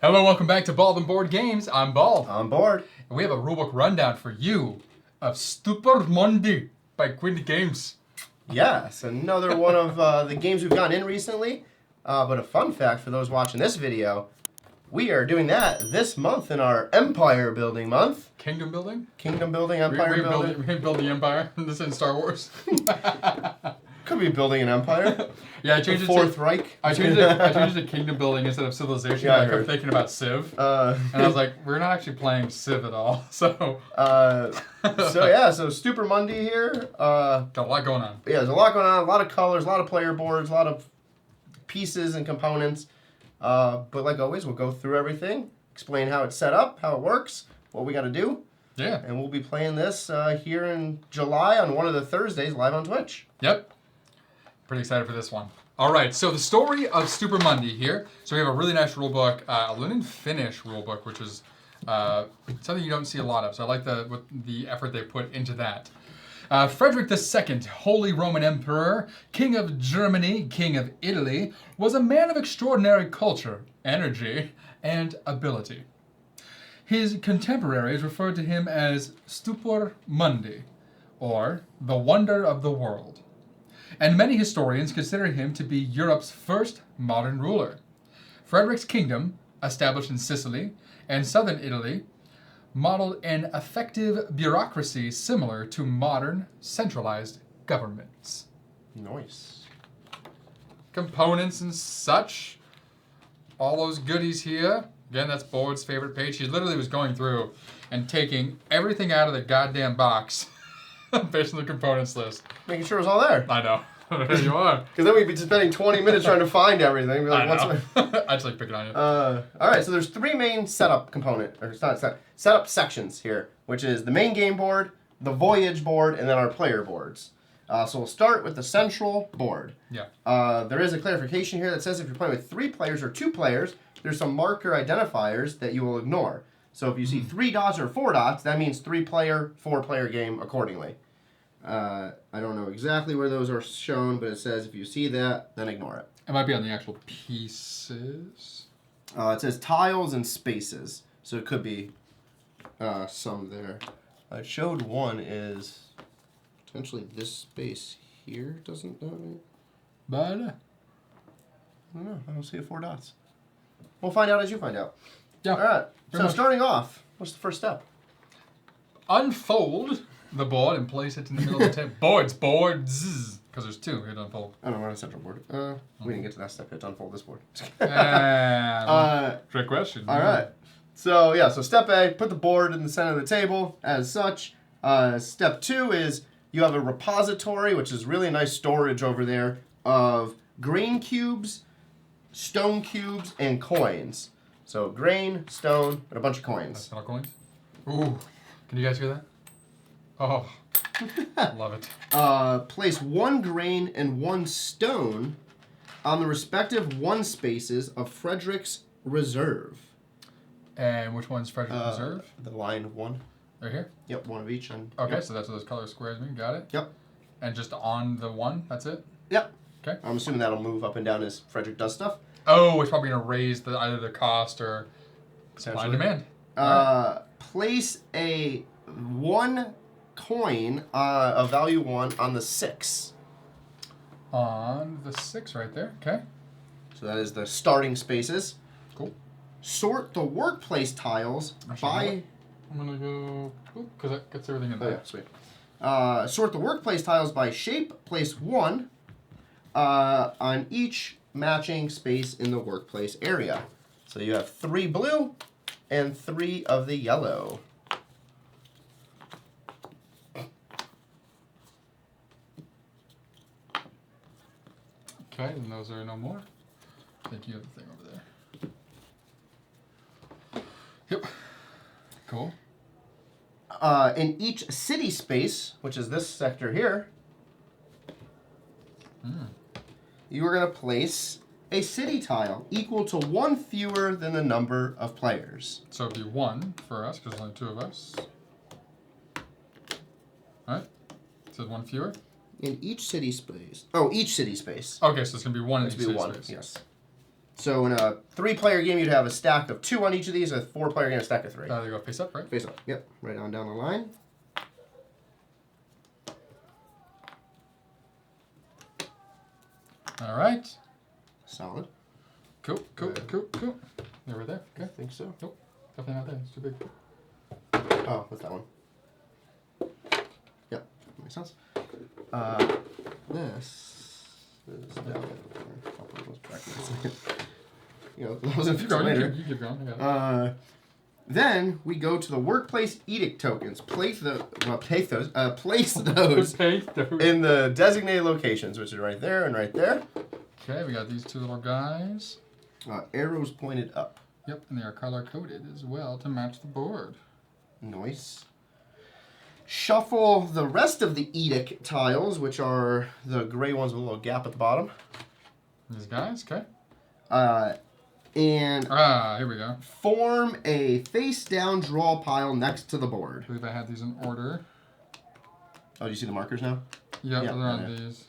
Hello, welcome back to Bald and Board Games. I'm Bald. I'm bored. And we have a rulebook rundown for you of Stupor Mundi by Quinty Games. Yes, another one of the games we've gotten in recently. But a fun fact for those watching this video, we are doing that this month in our Empire Building month. Kingdom building? Kingdom building, Empire building. We're building Empire. This is Star Wars. Could be building an empire. Yeah, I changed the Fourth Reich. I changed it to Kingdom building instead of Civilization. Yeah, I kept thinking about Civ. And I was like, we're not actually playing Civ at all. So so Stupor Mundi here. Got a lot going on. Yeah, there's a lot going on. A lot of colors, a lot of player boards, a lot of pieces and components. But like always, we'll go through everything, explain how it's set up, how it works, what we got to do. Yeah. And we'll be playing this here in July on one of the Thursdays live on Twitch. Yep. Pretty excited for this one. All right, so the story of Stupor Mundi here. So we have a really nice rule book, a linen finish rule book, which is something you don't see a lot of. So I like the effort they put into that. Frederick II, Holy Roman Emperor, King of Germany, King of Italy, was a man of extraordinary culture, energy, and ability. His contemporaries referred to him as Stupor Mundi, or the wonder of the world. And many historians consider him to be Europe's first modern ruler. Frederick's kingdom, established in Sicily and southern Italy, modeled an effective bureaucracy similar to modern centralized governments. Nice. Components and such. All those goodies here. Again, that's Board's favorite page. He literally was going through and taking everything out of the goddamn box based on the components list. Making sure it was all there. I know. There you are. Because then we'd be spending 20 minutes trying to find everything. Be like, I know. I just like picking on you. All right, so there's three main setup setup sections here, which is the main game board, the voyage board, and then our player boards. So we'll start with the central board. Yeah. There is a clarification here that says if you're playing with 3 players or 2 players, there's some marker identifiers that you will ignore. So if you see 3 dots or 4 dots, that means 3-player, 4-player game accordingly. I don't know exactly where those are shown, but it says if you see that, then ignore it. It might be on the actual pieces. It says tiles and spaces, so it could be some there. It showed one is potentially this space here, doesn't that? But I don't know. I don't see 4 dots. We'll find out as you find out. yeah. All right. So starting off, what's the first step? Unfold the board and place it in the middle of the table. Boards, because there's 2 here to unfold. I don't know, we're on a central board. We didn't get to that step yet to unfold this board. Trick question. All right. So yeah, so step A, put the board in the center of the table as such. Step 2 is you have a repository, which is really nice storage over there of grain cubes, stone cubes, and coins. So grain, stone, and a bunch of coins. Metal coins. Ooh, can you guys hear that? Oh, love it. Place 1 grain and 1 stone on the respective 1 spaces of Frederick's reserve. And which one's Frederick's reserve? The line 1. Right here? Yep, 1 of each. Okay, so that's what those color squares mean. Got it? Yep. And just on the 1, that's it? Yep. Okay. I'm assuming that'll move up and down as Frederick does stuff. Oh, it's probably going to raise either the cost or supply and demand. Place a 1 coin of value 1 on the 6. On the 6 right there. Okay. So that is the starting spaces. Cool. Sort the workplace tiles by... I'm going to go... because that gets everything in there. Oh, yeah, sweet. Sort the workplace tiles by shape. Place 1 on each matching space in the workplace area. So you have 3 blue and 3 of the yellow. Okay, and those are no more. I think you have the thing over there. Yep. Cool. In each city space, which is this sector here, you are going to place a city tile equal to 1 fewer than the number of players. So it'd be 1 for us, because there's only 2 of us. Alright. So 1 fewer? In each city space. Oh, each city space. Okay, so it's going to be 1 in each city one, space. yes. So in a 3-player game, you'd have a stack of 2 on each of these. A 4-player game, a stack of 3. There you go. Face up, right? Face up. Yep. Right on down the line. All right. Solid. Cool. They were there. I Okay. think so. Nope. Definitely not there. It's too big. Oh, what's that one? Yep. Makes sense. This is down there. I'll put those back in a second. You know, those are Keep going. later. You keep going. I got it. Then we go to the workplace edict tokens. Place those Face those. in the designated locations, which are right there and right there. Okay, we got these 2 little guys. Arrows pointed up. Yep, and they are color coded as well to match the board. Nice. Shuffle the rest of the edict tiles, which are the gray ones with a little gap at the bottom. These guys, okay. And here we go. form a face-down draw pile next to the board. I believe I had these in order. Oh, do you see the markers now? Yep, Yeah, they're on yeah. these.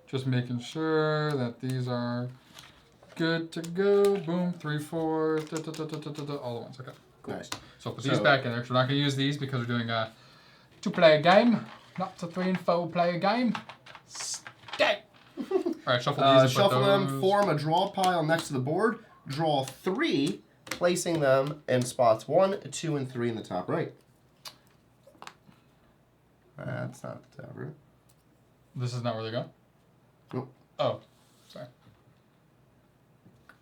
Just making sure that these are good to go. Boom, 3, 4, all the ones. Okay. Nice. So put these back in there. 'Cause we're not going to use these because we're doing a 2-player game, not a 3 and 4-player game. Stay. All right, shuffle these. And Shuffle put them, those. form a draw pile next to the board. Draw 3, placing them in spots 1, 2, and 3 in the top right. That's not the top right. This is not where they go. Nope. Oh, sorry.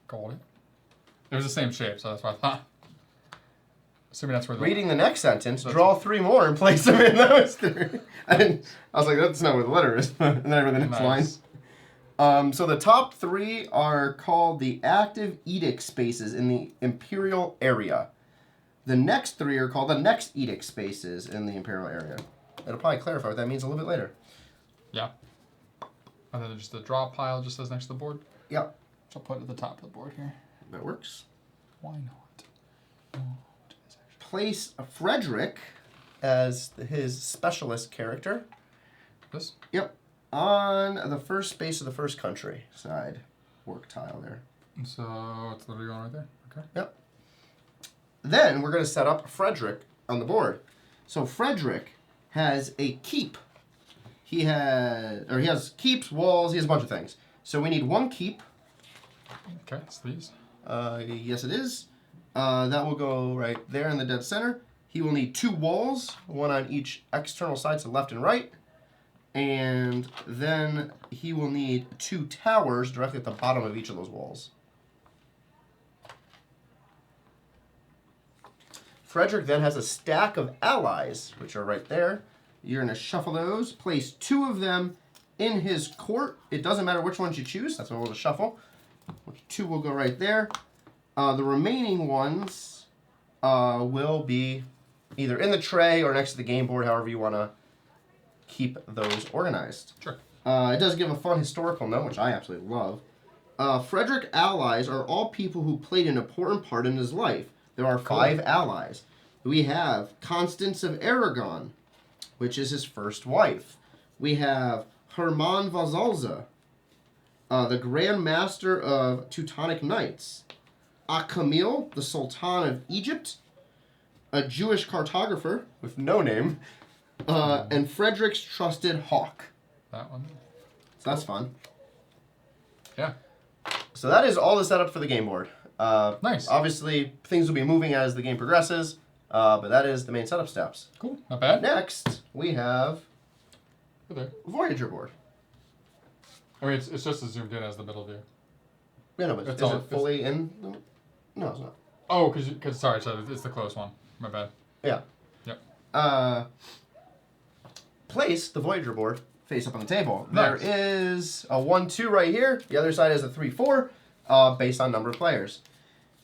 Got it. It was the same shape, so that's what I thought. Assuming that's where the Reading the next sentence, draw 3 more and place them in those 3. I was like, that's not where the letter is. And then I read the next Nice. line. So the top 3 are called the active edict spaces in the imperial area. The next 3 are called the next edict spaces in the imperial area. It'll probably clarify what that means a little bit later. Yeah. And then just the draw pile just says next to the board. Yep, So I'll put it at the top of the board here. that works. Why not? Place Frederick as his specialist character. This? Yep, on the first space of the first country side work tile there. So it's literally going right there. Okay. Yep. Then we're going to set up Frederick on the board. So Frederick has a keep. He has keeps, walls, he has a bunch of things. So we need 1 keep. Okay, it's these. Yes, it is. That will go right there in the dead center. He will need 2 walls, 1 on each external side, so left and right. And then he will need 2 towers directly at the bottom of each of those walls. Frederick then has a stack of allies, which are right there. You're going to shuffle those, place 2 of them in his court. It doesn't matter which ones you choose. That's what we'll shuffle. 2 will go right there. The remaining ones will be either in the tray or next to the game board, however you want to keep those organized. Sure. It does give a fun historical note, which I absolutely love. Frederick allies are all people who played an important part in his life. There are 5 allies. We have Constance of Aragon, which is his first wife. We have Hermann Vazalza, the Grand Master of Teutonic Knights. Akamil, the Sultan of Egypt, a Jewish cartographer with no name, and Frederick's trusted hawk. That one. So that's fun. Yeah. So that is all the setup for the game board. Nice. Obviously, things will be moving as the game progresses, but that is the main setup steps. Cool. Not bad. Next, we have Right there. Voyager board. I mean, it's just as zoomed in as the middle view. Yeah, no, but It's is all- it fully in? No, it's not. Oh, because sorry, so it's the close one. My bad. Yeah. Yep. Place the Voyager board face up on the table. Nice. There is a 1-2 right here. The other side is a 3-4, based on number of players.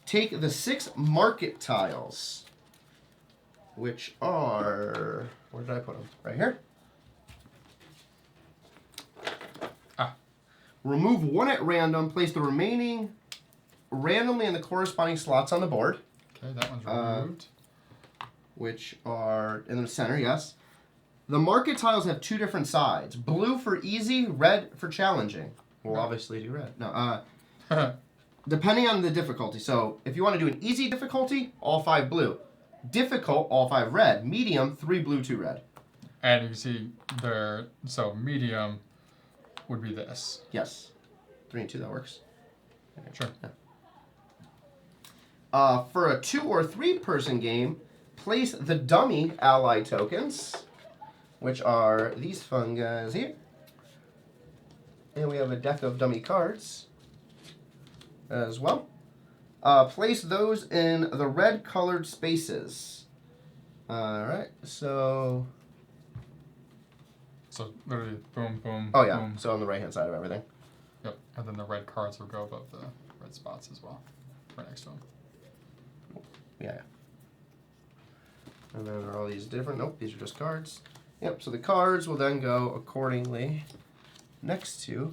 Take the 6 market tiles, which are, where did I put them? Right here. Remove 1 at random. Place the remaining randomly in the corresponding slots on the board, Okay, that one's removed. which are in the center, yes. The market tiles have 2 different sides. Blue for easy, red for challenging. We'll obviously do red. No, depending on the difficulty. So if you want to do an easy difficulty, all 5 blue. Difficult, all 5 red. Medium, 3 blue, 2 red. And you can see there, so medium would be this. Yes. 3 and 2, that works. Sure. Yeah. For a 2 or 3 person game, place the dummy ally tokens, which are these fun guys here. And we have a deck of dummy cards as well. Place those in the red colored spaces. Alright, so... So literally boom, boom, Oh yeah, boom. so on the right hand side of everything. Yep, and then the red cards will go above the red spots as well, right next to them. Yeah. And then there are all these different, nope, these are just cards. Yep, so the cards will then go accordingly next to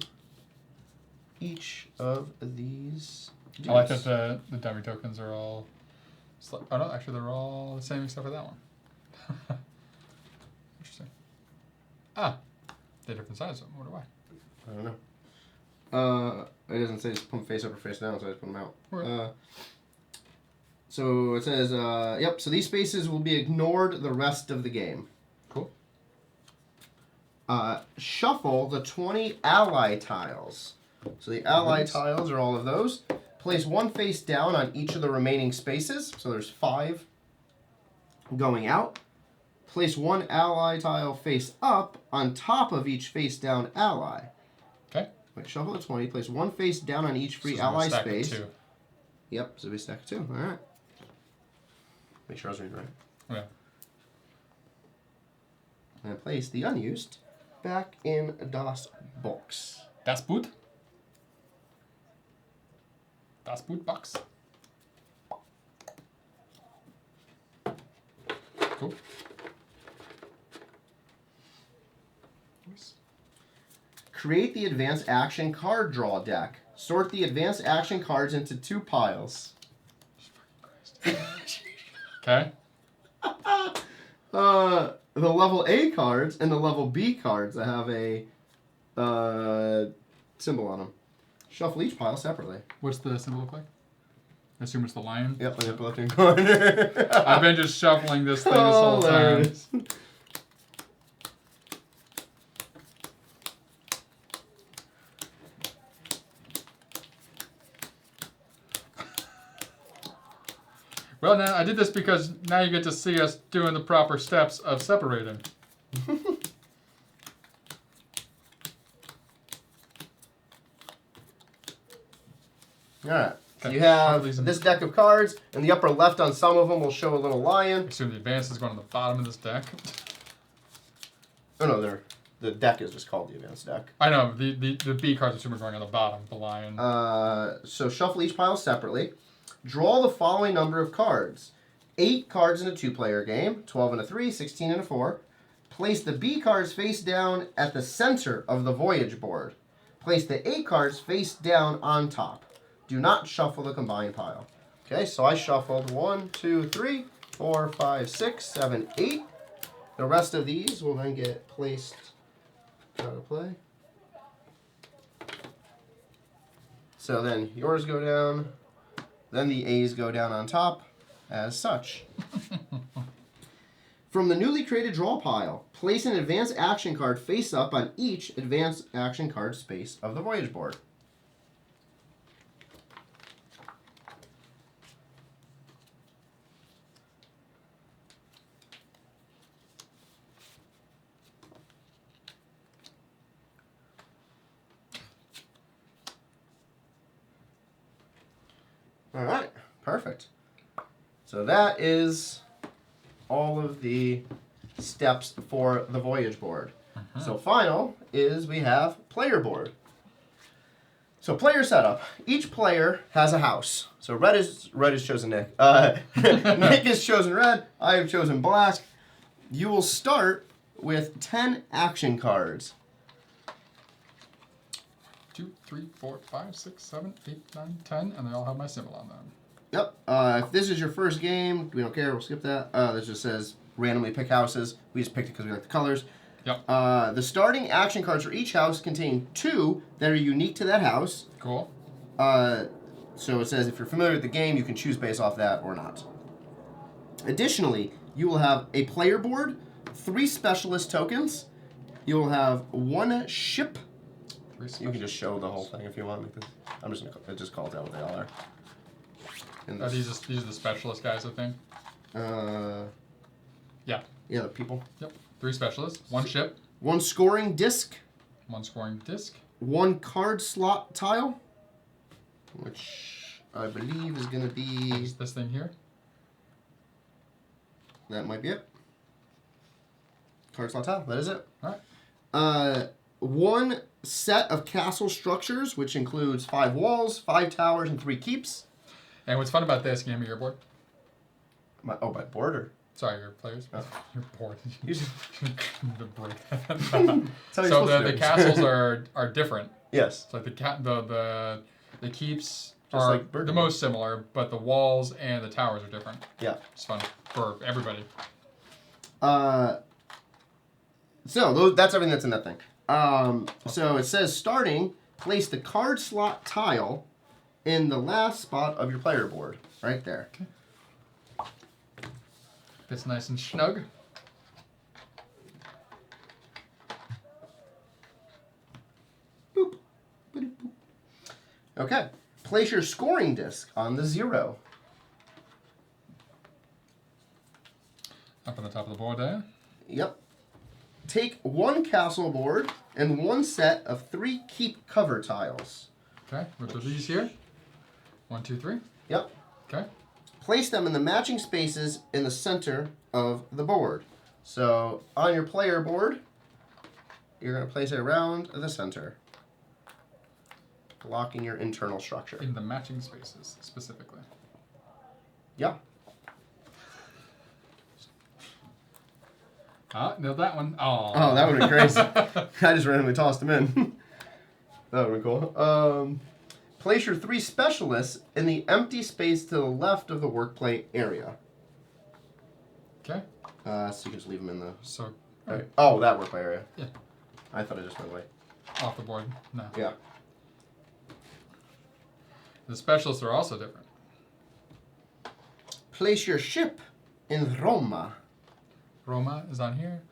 each of these dudes. I like that the dummy tokens are all, oh no, actually they're all the same except for that one. Interesting. Ah, they're different sizes. I wonder why. I don't know. It doesn't say just put them face up or face down, so I just put them out. Right. So it says, yep, so these spaces will be ignored the rest of the game. Cool. Shuffle the 20 ally tiles. So the ally tiles are all of those. Place 1 face down on each of the remaining spaces. So there's 5 going out. Place 1 ally tile face up on top of each face down ally. Okay. Wait, shuffle the 20. Place 1 face down on each free So ally stack of space. 2. Yep, so we stack 2. All right. Make sure I was reading right. Yeah. And place the unused back in das box. Das Boot. Das Boot Box. Cool. Create the advanced action card draw deck. Sort the advanced action cards into 2 piles. Okay. The level A cards and the level B cards that have a symbol on them. Shuffle each pile separately. What's the symbol look like? I assume it's the lion. Yep, on the upper left-hand corner. I've been just shuffling this thing this whole time. Hilarious. Well, now I did this because now you get to see us doing the proper steps of separating. Alright, so Okay, you have shuffle these in. this deck of cards, and the upper left on some of them will show a little lion. Assume the advance is going on the bottom of this deck. Oh no, the deck is just called the advanced deck. I know, the B cards assume are going on the bottom, the lion. So shuffle each pile separately. Draw the following number of cards. 8 cards in a 2-player game, 12 in a 3, 16 in a 4. Place the B cards face down at the center of the voyage board. Place the A cards face down on top. Do not shuffle the combined pile. Okay, so I shuffled 1, 2, 3, 4, 5, 6, 7, 8. The rest of these will then get placed out of play. So then yours go down. Then the A's go down on top, as such. From the newly created draw pile, place an advanced action card face up on each advanced action card space of the voyage board. All right, perfect. So that is all of the steps for the voyage board. So final is we have player board. So player setup. Each player has a house. So red is chosen Nick. Nick has chosen red. I have chosen black. You will start with 10 action cards. 2, 3, 4, 5, 6, 7, 8, 9, 10, and they all have my symbol on them. Yep. If this is your first game, we don't care. We'll skip that. This just says randomly pick houses. We just picked it because we like the colors. Yep. The starting action cards for each house contain 2 that are unique to that house. Cool. So it says if you're familiar with the game, you can choose based off that or not. Additionally, you will have a player board, 3 specialist tokens. You will have 1 ship. You can just show the whole thing if you want. I'm just gonna just call it out what they all are. These are the specialist guys, I think. Yeah. Yeah, the people. Yep. 3 specialists, 1 ship. 1 scoring disc. 1 scoring disc. 1 card slot tile, which I believe is going to be this thing here. That might be it. Card slot tile. That is it. All right. 1 set of castle structures, which includes 5 walls, 5 towers, and 3 keeps. And what's fun about this? Can you hand me your board? My board or? Sorry, your players. Oh. Your board. You just break. So the castles are different. Yes. So like the keeps Just are like the most similar, but the walls and the towers are different. Yeah. It's fun for everybody. So that's everything that's in that thing. So it says starting, place the card slot tile in the last spot of your player board, right there. Okay. It's nice and snug. Boop. Boop. Okay. Place your scoring disc on the 0. Up on the top of the board there. Yep. Take 1 castle board and 1 set of 3 keep cover tiles. Okay, which are these here? 1, 2, 3. Yep. Okay. Place them in the matching spaces in the center of the board. So on your player board, you're going to place it around the center, blocking your internal structure. In the matching spaces, specifically. Yeah. Ah, nailed that one. Oh, that would have been crazy. I just randomly tossed them in. That would have been cool. Place your 3 specialists in the empty space to the left of the work play area. Okay. So you can just leave them in the... So, Right. Oh, that work play area. Yeah. I thought I just went away. Off the board. No. Yeah. The specialists are also different. Place your ship in Roma. Roma is on here.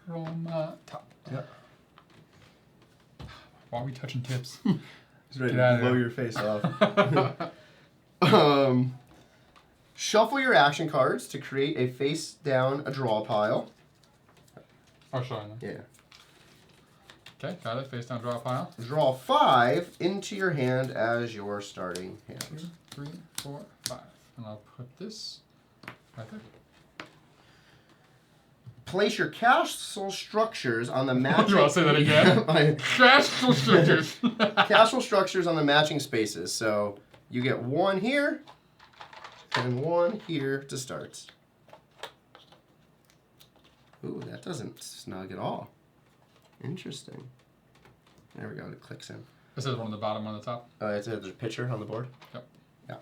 Roma top. Yeah. Why are we touching tips? He's ready Get out to of blow here. your face off. Shuffle your action cards to create a face down a draw pile. Oh, showing them. Yeah. Okay, got it. Face down, draw a pile. Draw 5 into your hand as your starting 2, hand. 3, 4, 5. And I'll put this right there. Place your castle structures on the matching... You want to say that again? Castle structures. Castle structures on the matching spaces. So you get 1 here and 1 here to start. Ooh, that doesn't snug at all. Interesting. There we go. It clicks in. This is one on the bottom, one on the top. There's a picture on the board. Yep. Yeah.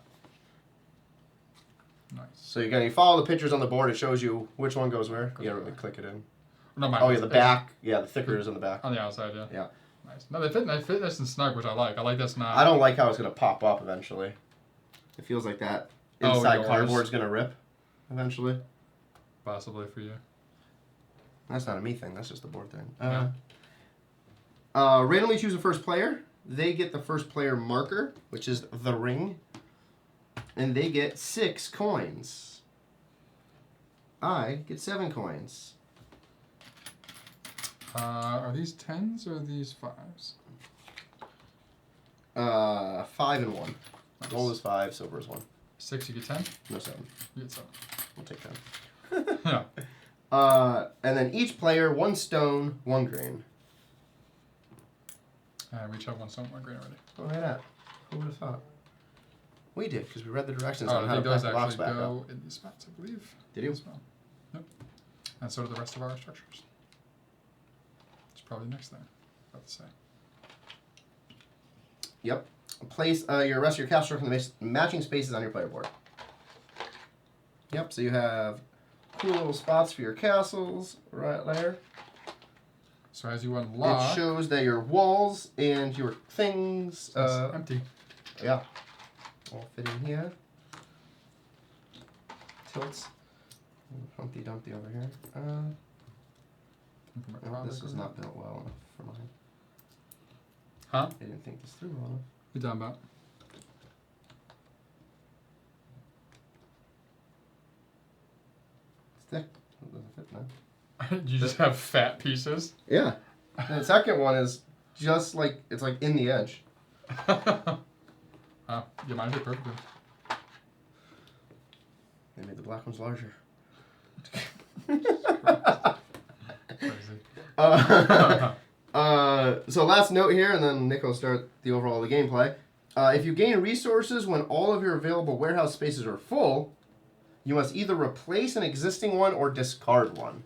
Nice. So you follow the pictures on the board. It shows you which one goes where. You gotta really click it in. No, mine. Oh yeah, the back. Yeah, the thicker is on the back. On the outside, yeah. Yeah. Nice. No, they fit nice and snug, which I like. I like this not. I don't like how it's gonna pop up eventually. It feels like that inside yours. cardboard's gonna rip eventually. Possibly for you. That's not a me thing. That's just the board thing. Yeah. Randomly choose a first player. They get the first player marker, which is the ring, and they get 6 coins. I get 7 coins. Are these 10s or these 5s? 5 and 1. Nice. Gold is 5, silver is 1. 6, you get 10? No 7. You get 7. We'll take 10. Yeah. And then each player, 1 stone, 1 grain. We each have 1 stone, 1 grain already. Oh, look at that. Who would have thought? We did, because we read the directions Oh, on I how to think pack those the box actually back go up. in these spots, I believe. Did you? As well. Yep. And so do the rest of our structures. It's probably next thing. About to say. Yep. Place your rest of your castle in the matching spaces on your player board. Yep, so you have cool little spots for your castles right there. So as you unlock, It shows that your walls and your things... it's empty. Yeah. all fit in here. Tilts. Humpty Dumpty over here. No, this is not built well enough for mine. Huh? I didn't think this through well enough. What are you talking about? It's thick. It doesn't fit now. You just have fat pieces? Yeah. And the second one is just like, it's like in the edge. Oh, you mine fit perfectly. They made the black ones larger. Crazy. So last note here, and then Nick will start the overall of the gameplay. If you gain resources when all of your available warehouse spaces are full, you must either replace an existing one or discard one.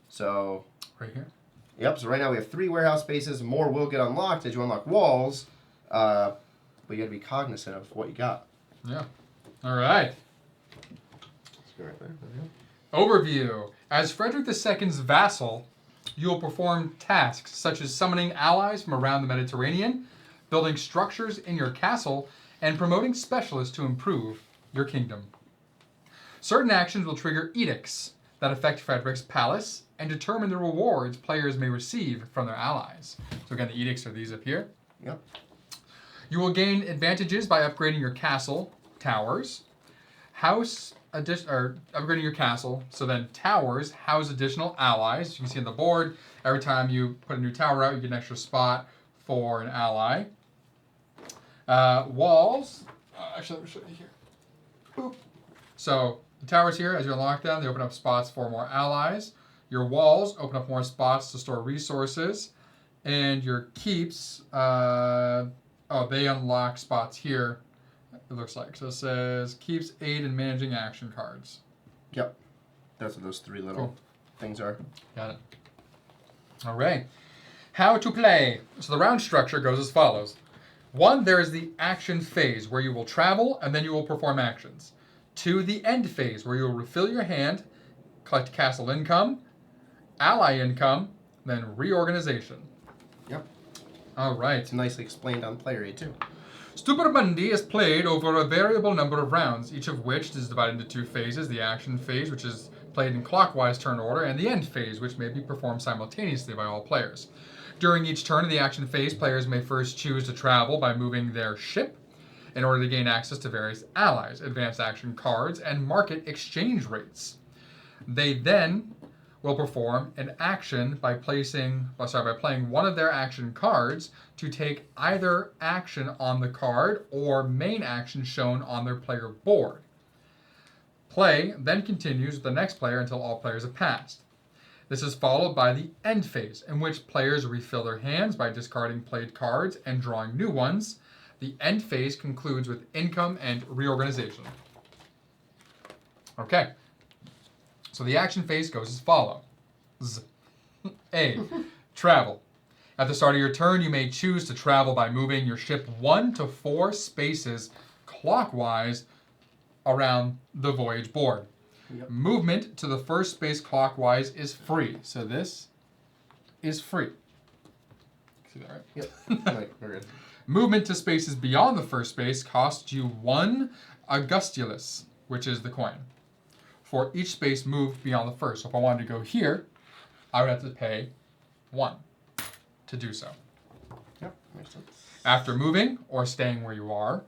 So... Right here? Yep, so right now we have 3 warehouse spaces. More will get unlocked as you unlock walls. But you got to be cognizant of what you got. Yeah. All right. Let's go right there. There we go. Overview. As Frederick II's vassal, you will perform tasks such as summoning allies from around the Mediterranean, building structures in your castle, and promoting specialists to improve your kingdom. Certain actions will trigger edicts that affect Frederick's palace and determine the rewards players may receive from their allies. So again, the edicts are these up here. Yep. You will gain advantages by upgrading your castle towers. Upgrading your castle. So then towers house additional allies. You can see on the board, every time you put a new tower out, you get an extra spot for an ally. Walls. Actually, let me show you here. Boop. So the towers here, as you unlock them, they open up spots for more allies. Your walls open up more spots to store resources. And your keeps, they unlock spots here, it looks like. So it says, keeps aid in managing action cards. Yep. That's what those 3 little things are. Got it. All right. How to play. So the round structure goes as follows. 1, there is the action phase, where you will travel, and then you will perform actions. 2, the end phase, where you will refill your hand, collect castle income, ally income, then reorganization. Yep. All right. It's nicely explained on Player Aid, too. Stupor Mundi is played over a variable number of rounds, each of which is divided into 2 phases. The action phase, which is played in clockwise turn order, and the end phase, which may be performed simultaneously by all players. During each turn of the action phase, players may first choose to travel by moving their ship in order to gain access to various allies, advanced action cards, and market exchange rates. They then will perform an action by playing one of their action cards to take either action on the card or main action shown on their player board. Play then continues with the next player until all players have passed. This is followed by the end phase, in which players refill their hands by discarding played cards and drawing new ones. The end phase concludes with income and reorganization. Okay. So the action phase goes as follows. A. Travel. At the start of your turn, you may choose to travel by moving your ship 1 to 4 spaces clockwise around the voyage board. Yep. Movement to the first space clockwise is free. So this is free. See that, right? Yep. Right, we're good. Movement to spaces beyond the first space costs you 1 Augustulus, which is the coin, for each space moved beyond the first. So if I wanted to go here, I would have to pay 1 to do so. Yep, makes sense. After moving or staying where you are,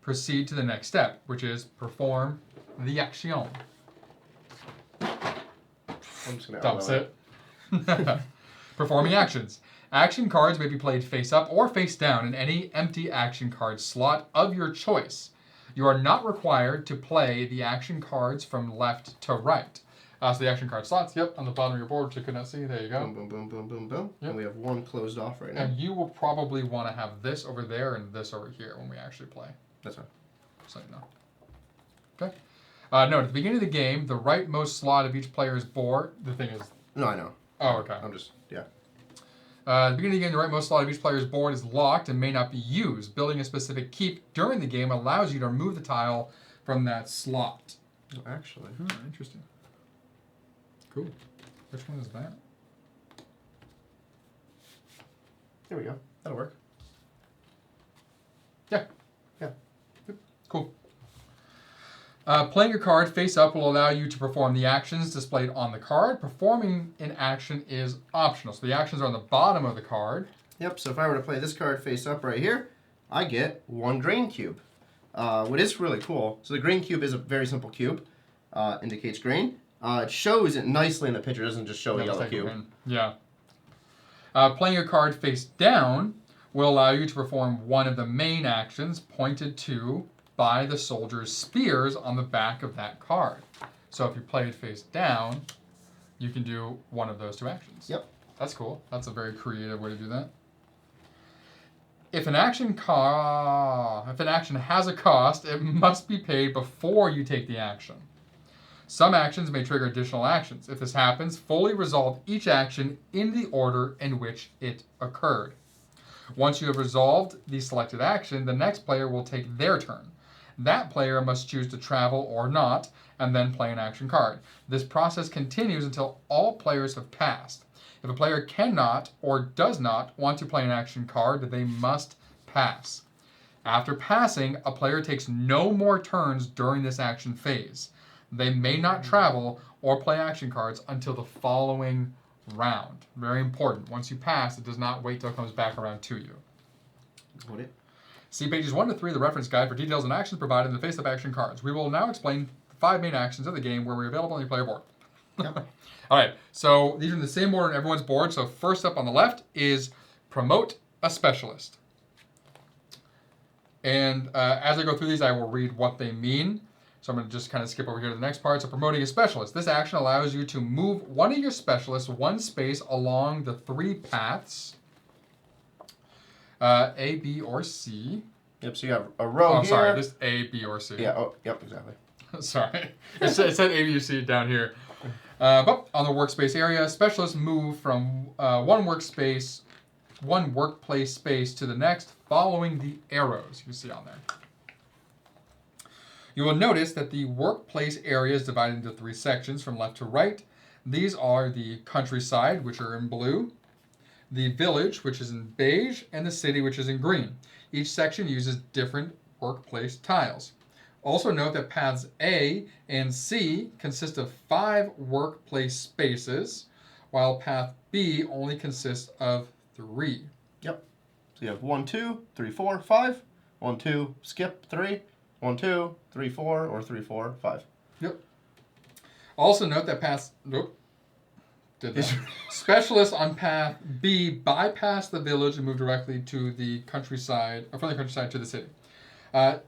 proceed to the next step, which is perform the action. I'm just gonna Dumps outlaw it. Performing actions. Action cards may be played face up or face down in any empty action card slot of your choice. You are not required to play the action cards from left to right. So the action card slots, yep, on the bottom of your board, which you could not see. There you go. Boom, boom, boom, boom, boom, boom. Yep. And we have 1 closed off right now. And you will probably want to have this over there and this over here when we actually play. That's fine. So you know. Okay. Note, at the beginning of the game, the rightmost slot of each player's board, the thing is... No, I know. Oh, okay. I'm just, yeah. At the beginning of the game, the rightmost slot of each player's board is locked and may not be used. Building a specific keep during the game allows you to remove the tile from that slot. Oh, actually. Interesting. Cool. Which one is that? There we go. That'll work. Yeah. Yeah. Cool. Playing your card face up will allow you to perform the actions displayed on the card. Performing an action is optional. So the actions are on the bottom of the card. Yep, so if I were to play this card face up right here, I get 1 green cube. What is really cool, so the green cube is a very simple cube. Indicates green. It shows it nicely in the picture, it doesn't just show a yellow cube. Yeah. Playing your card face down will allow you to perform one of the main actions pointed to by the soldier's spears on the back of that card. So if you play it face down, you can do one of those 2 actions. Yep. That's cool. That's a very creative way to do that. If an action has a cost, it must be paid before you take the action. Some actions may trigger additional actions. If this happens, fully resolve each action in the order in which it occurred. Once you have resolved the selected action, the next player will take their turn. That player must choose to travel or not, and then play an action card. This process continues until all players have passed. If a player cannot or does not want to play an action card, they must pass. After passing, a player takes no more turns during this action phase. They may not travel or play action cards until the following round. Very important. Once you pass, it does not wait till it comes back around to you. Got it. See pages 1 to 3 of the reference guide for details and actions provided in the face-up action cards. We will now explain the 5 main actions of the game where we're available on your player board. Yep. All right, so these are in the same order on everyone's board. So first up on the left is promote a specialist. And as I go through these, I will read what they mean. So I'm going to just kind of skip over here to the next part. So promoting a specialist. This action allows you to move one of your specialists 1 space along the 3 paths. A, B, or C. Yep, so you have a row here. Oh, sorry, this A, B, or C. Yeah, oh, yep, exactly. Sorry. It said A, B, or C down here. But on the workspace area, specialists move from one workplace space to the next following the arrows you see on there. You will notice that the workplace area is divided into 3 sections from left to right. These are the countryside, which are in blue, the village, which is in beige, and the city, which is in green. Each section uses different workplace tiles. Also note that paths A and C consist of 5 workplace spaces, while path B only consists of 3. Yep. So you have 1, 2, 3, 4, 5. 1, 2, skip 3. 1, 2, 3, 4, or 3, 4, 5. Yep. Also note that paths... Nope. Specialists on path B bypass the village and move directly to the countryside, or from the countryside to the city.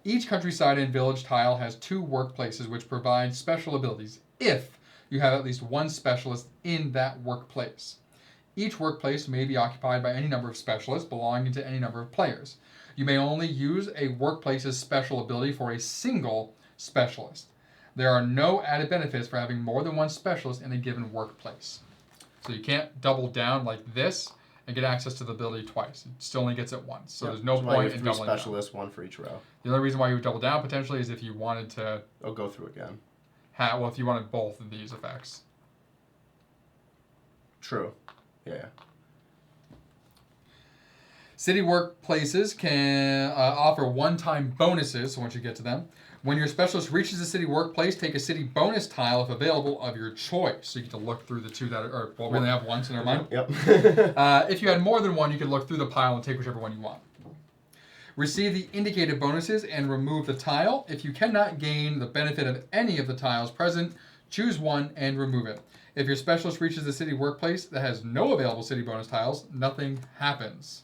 Each countryside and village tile has 2 workplaces which provide special abilities if you have at least 1 specialist in that workplace. Each workplace may be occupied by any number of specialists belonging to any number of players. You may only use a workplace's special ability for a single specialist. There are no added benefits for having more than 1 specialist in a given workplace. So you can't double down like this and get access to the ability twice. It still only gets it once. So there's no point in doubling down. Specialists, 1 for each row. The only reason why you would double down potentially is if you wanted to... I'll go through again. Well, if you wanted both of these effects. True. Yeah. City workplaces can offer one-time bonuses, so once you get to them. When your specialist reaches the city workplace, take a city bonus tile, if available, of your choice. So you get to look through the 2 that are... Well, we only have 1, so never mind. Yep. If you had more than 1, you could look through the pile and take whichever one you want. Receive the indicated bonuses and remove the tile. If you cannot gain the benefit of any of the tiles present, choose 1 and remove it. If your specialist reaches the city workplace that has no available city bonus tiles, nothing happens.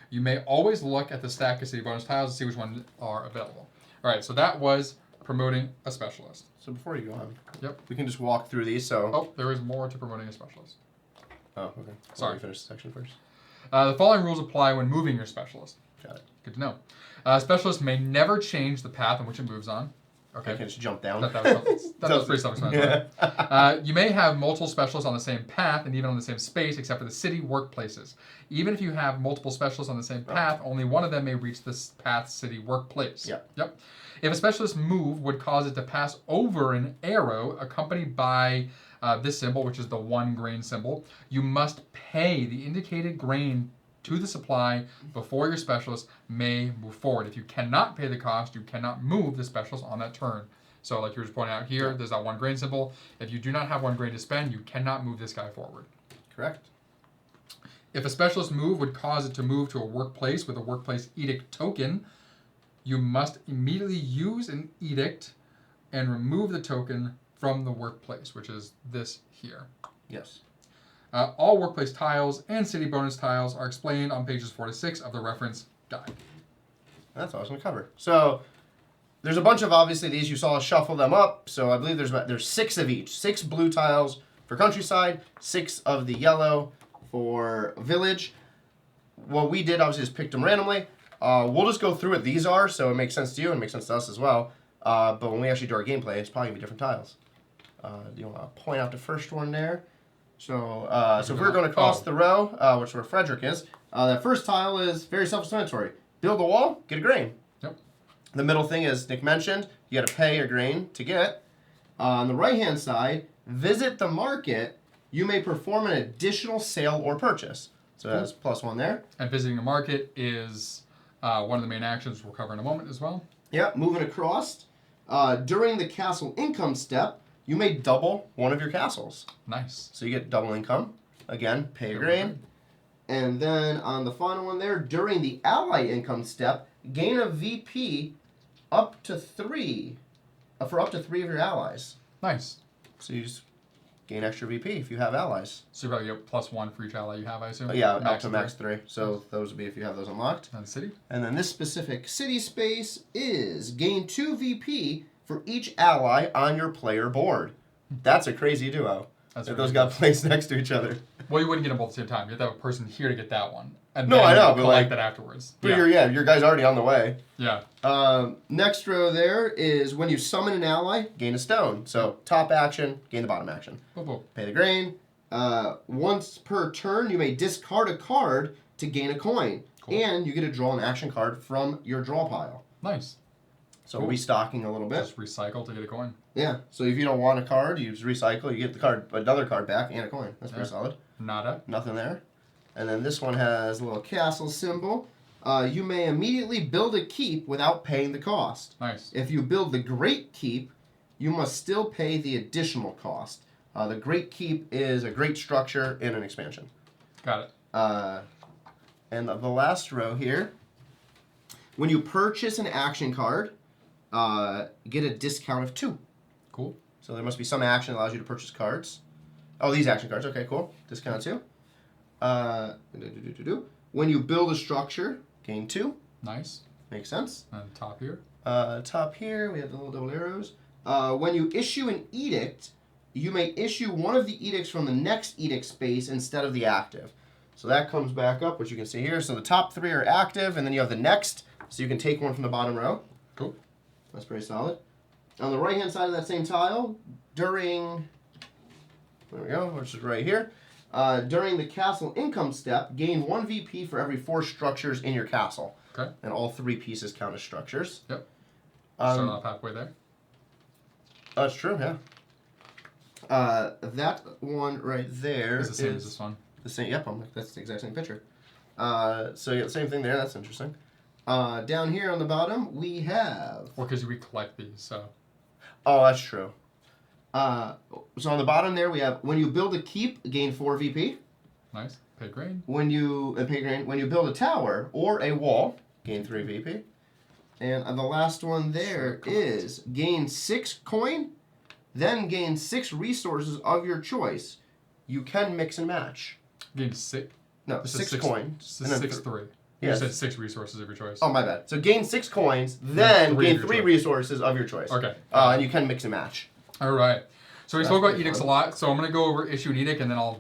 You may always look at the stack of city bonus tiles to see which ones are available. All right, so that was promoting a specialist. So before you go on, yep, we can just walk through these. So oh, there is more to promoting a specialist. Oh, okay. Sorry. Finish the section first. The following rules apply when moving your specialist. Got it. Good to know. Specialist may never change the path in which it moves on. Okay. I can just jump down. That was pretty self-explanatory. You may have multiple specialists on the same path and even on the same space, except for the city workplaces. Even if you have multiple specialists on the same path, only one of them may reach this path's city workplace. Yep. If a specialist move would cause it to pass over an arrow accompanied by this symbol, which is the 1 grain symbol, you must pay the indicated grain to the supply before your specialist may move forward. If you cannot pay the cost, you cannot move the specialist on that turn. So like you were just pointing out here, there's that 1 grain symbol. If you do not have 1 grain to spend, you cannot move this guy forward. Correct. If a specialist move would cause it to move to a workplace with a workplace edict token, you must immediately use an edict and remove the token from the workplace, which is this here. Yes. All workplace tiles and city bonus tiles are explained on pages 4 to 6 of the reference guide. That's what I was going to cover. So there's a bunch of, obviously, these. You saw us shuffle them up. So I believe there's 6 of each. 6 blue tiles for countryside, 6 of the yellow for village. What we did, obviously, is picked them randomly. We'll just go through what these are, so it makes sense to you and it makes sense to us as well. But when we actually do our gameplay, it's probably going to be different tiles. Do you want to point out the first one there? So if we're going across the row, which is where Frederick is, that first tile is very self-explanatory. Build a wall, get a grain. Yep. The middle thing, as Nick mentioned, you got to pay a grain to get. On the right-hand side, visit the market. You may perform an additional sale or purchase. So that's +1 there. And visiting a market is one of the main actions we'll cover in a moment as well. Yeah, moving across. During the castle income step, you may double one of your castles. Nice. So you get double income. Again, pay a grain. And then on the final one there, during the ally income step, gain a VP up to 3. For up to 3 of your allies. Nice. So you just gain extra VP if you have allies. So you probably get +1 for each ally you have, I assume? Yeah, up to max 3. So those would be if you have those unlocked. And city? And then this specific city space is gain 2 VP for each ally on your player board. That's a crazy duo. That's if those got placed next to each other. Well, you wouldn't get them both at the same time. You have to have a person here to get that one. And No, then I know, you but collect like that afterwards. But your guy's already on the way. Yeah. Next row there is when you summon an ally, gain a stone. So top action, gain the bottom action. Boop, boop. Pay the grain. Once per turn, you may discard a card to gain a coin. Cool. And you get to draw an action card from your draw pile. Nice. So Cool. Restocking a little bit. Just recycle to get a coin. Yeah. So if you don't want a card, you just recycle. You get the card, another card back, and a coin. That's pretty solid. Nada. Nothing there. And then this one has a little castle symbol. You may immediately build a keep without paying the cost. Nice. If you build the Great Keep, you must still pay the additional cost. The Great Keep is a great structure in an expansion. Got it. And the last row here, when you purchase an action card, get a discount of 2. Cool. So there must be some action that allows you to purchase cards. Oh, these action cards. Okay, cool. Discount 2. When you build a structure, gain 2. Nice. Makes sense. And top here. Top here, we have the little double arrows. When you issue an edict, you may issue one of the edicts from the next edict space instead of the active. So that comes back up, which you can see here. So the top 3 are active, and then you have the next, so you can take one from the bottom row. Cool. That's pretty solid. On the right-hand side of that same tile, during, there we go, which is right here, during the castle income step, gain 1 VP for every 4 structures in your castle. Okay. And all 3 pieces count as structures. Yep. Starting off halfway there. That's true, yeah. That one right there It's the same as this one. The same. Yep, that's the exact same picture. So yeah, same thing there. That's interesting. Down here on the bottom, we have. Well, because we collect these, so. Oh, that's true. So on the bottom there, we have when you build a keep, gain 4 VP. Nice. Pay grain. When you build a tower or a wall, gain 3 VP. And the last one there is gain 6 coin, then gain 6 resources of your choice. You can mix and match. Gain 6. No, 6 coins. And then 6-3. You Yes. said 6 resources of your choice. Oh, my bad. So gain 6 coins, then three gain of your 3 choice. resources of your choice. Okay. And you can mix and match. All right. So we That's spoke about pretty edicts fun. a lot. So I'm going to go over issue an edict, and then I'll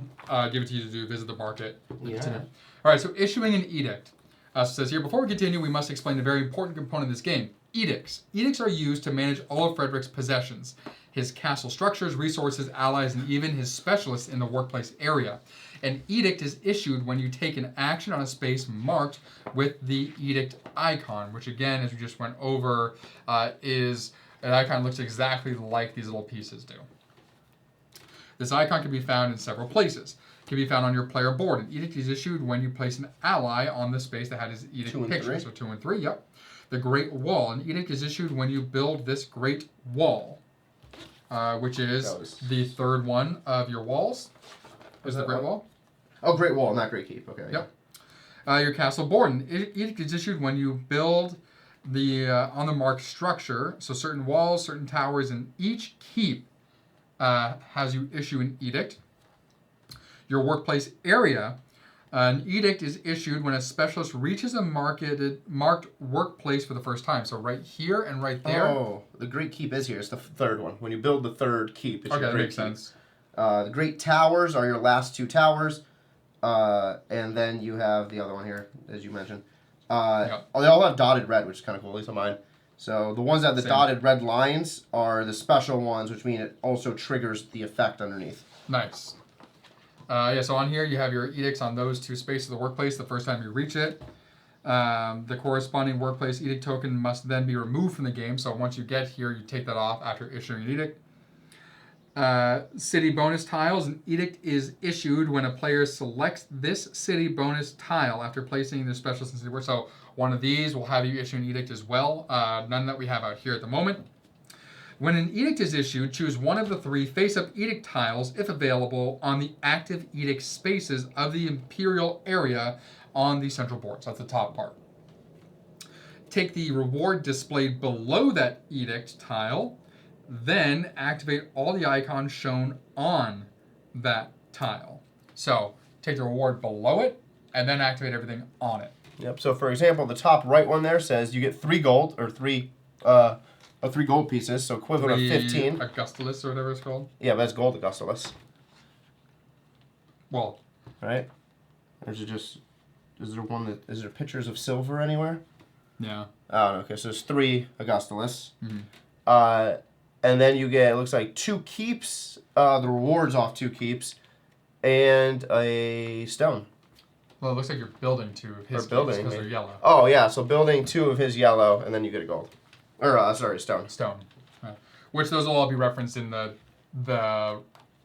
give it to you to do visit the market. Yeah. Continue. All right. So issuing an edict. So it says here, before we continue, we must explain a very important component of this game. Edicts. Edicts are used to manage all of Frederick's possessions, his castle structures, resources, allies, and even his specialists in the workplace area. An edict is issued when you take an action on a space marked with the edict icon, which again, as we just went over, is an icon that looks exactly like these little pieces do. This icon can be found in several places. can be found on your player board. An edict is issued when you place an ally on the space that had his edict 2 and picture. 3. So 2 and 3, yep. The Great Wall. An edict is issued when you build this Great Wall, which is the third one of your walls. Is the Great Wall? Oh, Great Wall, not Great Keep. Okay. Yep. Your castle board. An edict is issued when you build the on the marked structure. So certain walls, certain towers, and each keep has you issue an edict. Your workplace area. An edict is issued when a specialist reaches a marked workplace for the first time. So right here and right there. Oh, the Great Keep is here. It's the third one. When you build the third keep, it's Okay, your that Great makes Keep. sense. The Great Towers are your last 2 towers. And then you have the other one here, as you mentioned. Yep. They all have dotted red, which is kind of cool, at least on mine. So the ones that have the Same. dotted red lines are the special ones, which mean it also triggers the effect underneath. Nice. So on here you have your edicts on those 2 spaces of the workplace the first time you reach it. The corresponding workplace edict token must then be removed from the game. So once you get here, you take that off after issuing an edict. City bonus tiles. An edict is issued when a player selects this city bonus tile after placing their specialist in city board. So one of these will have you issue an edict as well. None that we have out here at the moment. When an edict is issued, choose one of the 3 face-up edict tiles, if available, on the active edict spaces of the Imperial area on the central board. So that's the top part. Take the reward displayed below that edict tile, then activate all the icons shown on that tile. So take the reward below it, and then activate everything on it. Yep. So for example, the top right one there says you get 3 gold or 3 gold pieces, so equivalent of 15. Augustulus or whatever it's called. Yeah, that's gold Augustulus. Well, right? Or is it just? Is there pictures of silver anywhere? yeah. Oh, okay. So there's 3 Augustulus. Mm-hmm. And then you get, it looks like 2 keeps. The rewards off 2 keeps, and a stone. Well, it looks like you're building 2 of his building, because maybe. they're yellow. Oh yeah, so building 2 of his yellow, and then you get a gold. Or sorry, stone. Stone. Which those will all be referenced in the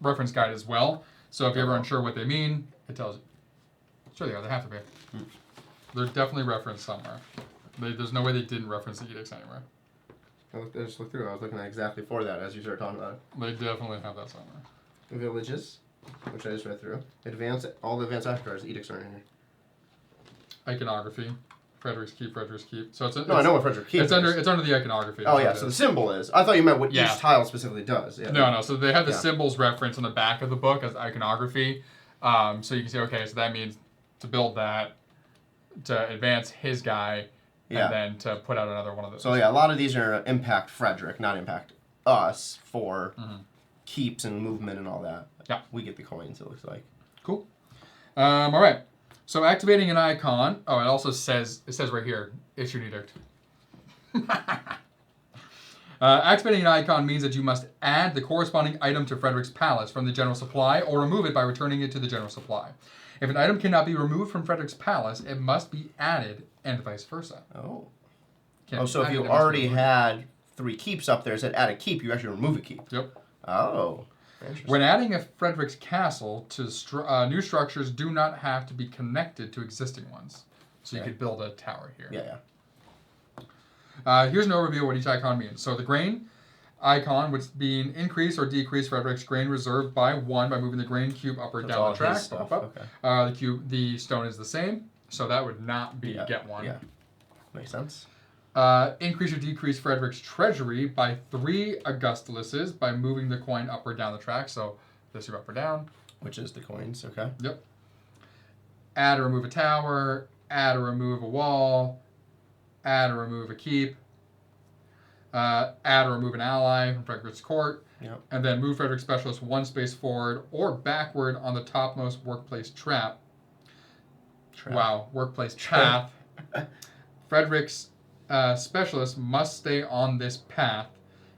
reference guide as well. So if you're ever unsure what they mean, it tells you. Sure they are. They have to be. They're definitely referenced somewhere. There's no way they didn't reference the edicts anywhere. I just looked through. I was looking at exactly for that as you started talking about it. They definitely have that somewhere. Villages, which I just read through. All the advanced aftercards, edicts are in here. Iconography. Frederick's Keep. So it's No, I know what Frederick Keep it's is. under the iconography. Oh yeah, so the symbol is. I thought you meant what Yeah. each tile specifically does. Yeah. No. So they have the Yeah. symbols referenced on the back of the book as iconography. So you can say, okay, so that means to build that, to advance his guy, Yeah. and then to put out another one of those. So yeah, a lot of these are impact Frederick, not impact us for keeps and movement and all that. Yeah. We get the coins, it looks like. Cool. All right. So activating an icon. Oh, it also says right here, issue an edict. Activating an icon means that you must add the corresponding item to Frederick's Palace from the general supply or remove it by returning it to the general supply. If an item cannot be removed from Frederick's Palace, it must be added and vice versa. Oh. Can't be So if added, you it must be already removed. had 3 keeps up there, it said add a keep, you actually remove a keep. Yep. Oh. Interesting. When adding a Frederick's Castle to new structures do not have to be connected to existing ones. So you could build a tower here. Yeah. Here's an overview of what each icon means. So the grain icon would be an increase or decrease Frederick's grain reserve by 1 by moving the grain cube up or That's down all the track. his stuff. Up. Okay. The stone is the same, so that would not be get 1. Yeah. Makes sense. Increase or decrease Frederick's treasury by 3 Augustuluses by moving the coin up or down the track. So this are up or down. Which is the coins, okay. Yep. Add or remove a tower. Add or remove a wall. Add or remove a keep. Add or remove an ally from Frederick's court. Yep. And then move Frederick's specialist 1 space forward or backward on the topmost workplace trap. Wow, workplace path. Frederick's specialist must stay on this path.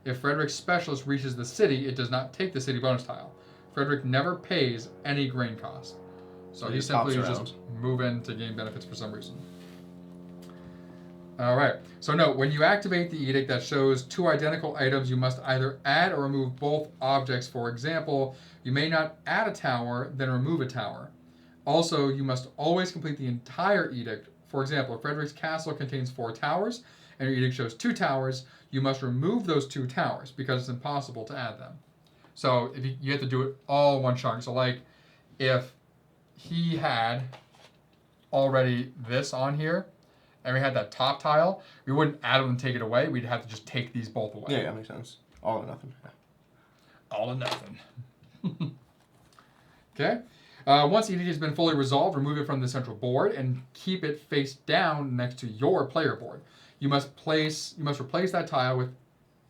If Frederick's specialist reaches the city, it does not take the city bonus tile. Frederick never pays any grain cost. So he simply is just moving to gain benefits for some reason. All right. So note, when you activate the edict that shows 2 identical items, you must either add or remove both objects. For example, you may not add a tower, then remove a tower. Also, you must always complete the entire edict. For example, if Frederick's castle contains 4 towers, and your edict shows 2 towers, you must remove those 2 towers because it's impossible to add them. So if you have to do it all in one chunk. So like, if he had already this on here, and we had that top tile, we wouldn't add them and take it away. We'd have to just take these both away. Yeah, makes sense. All or nothing. Yeah. All or nothing. Okay. Once the edict has been fully resolved, remove it from the central board and keep it face down next to your player board. You must replace that tile with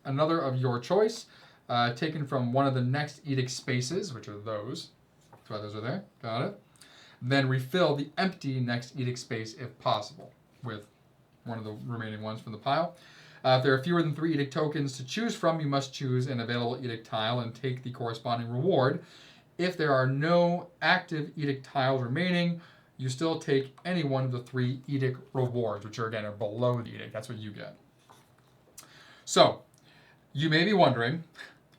another of your choice, taken from one of the next edict spaces, which are those. That's why those are there. Got it. Then refill the empty next edict space if possible with one of the remaining ones from the pile. If there are fewer than 3 edict tokens to choose from, you must choose an available edict tile and take the corresponding reward. If there are no active edict tiles remaining, you still take any one of the 3 edict rewards, which are below the edict. That's what you get. So, you may be wondering,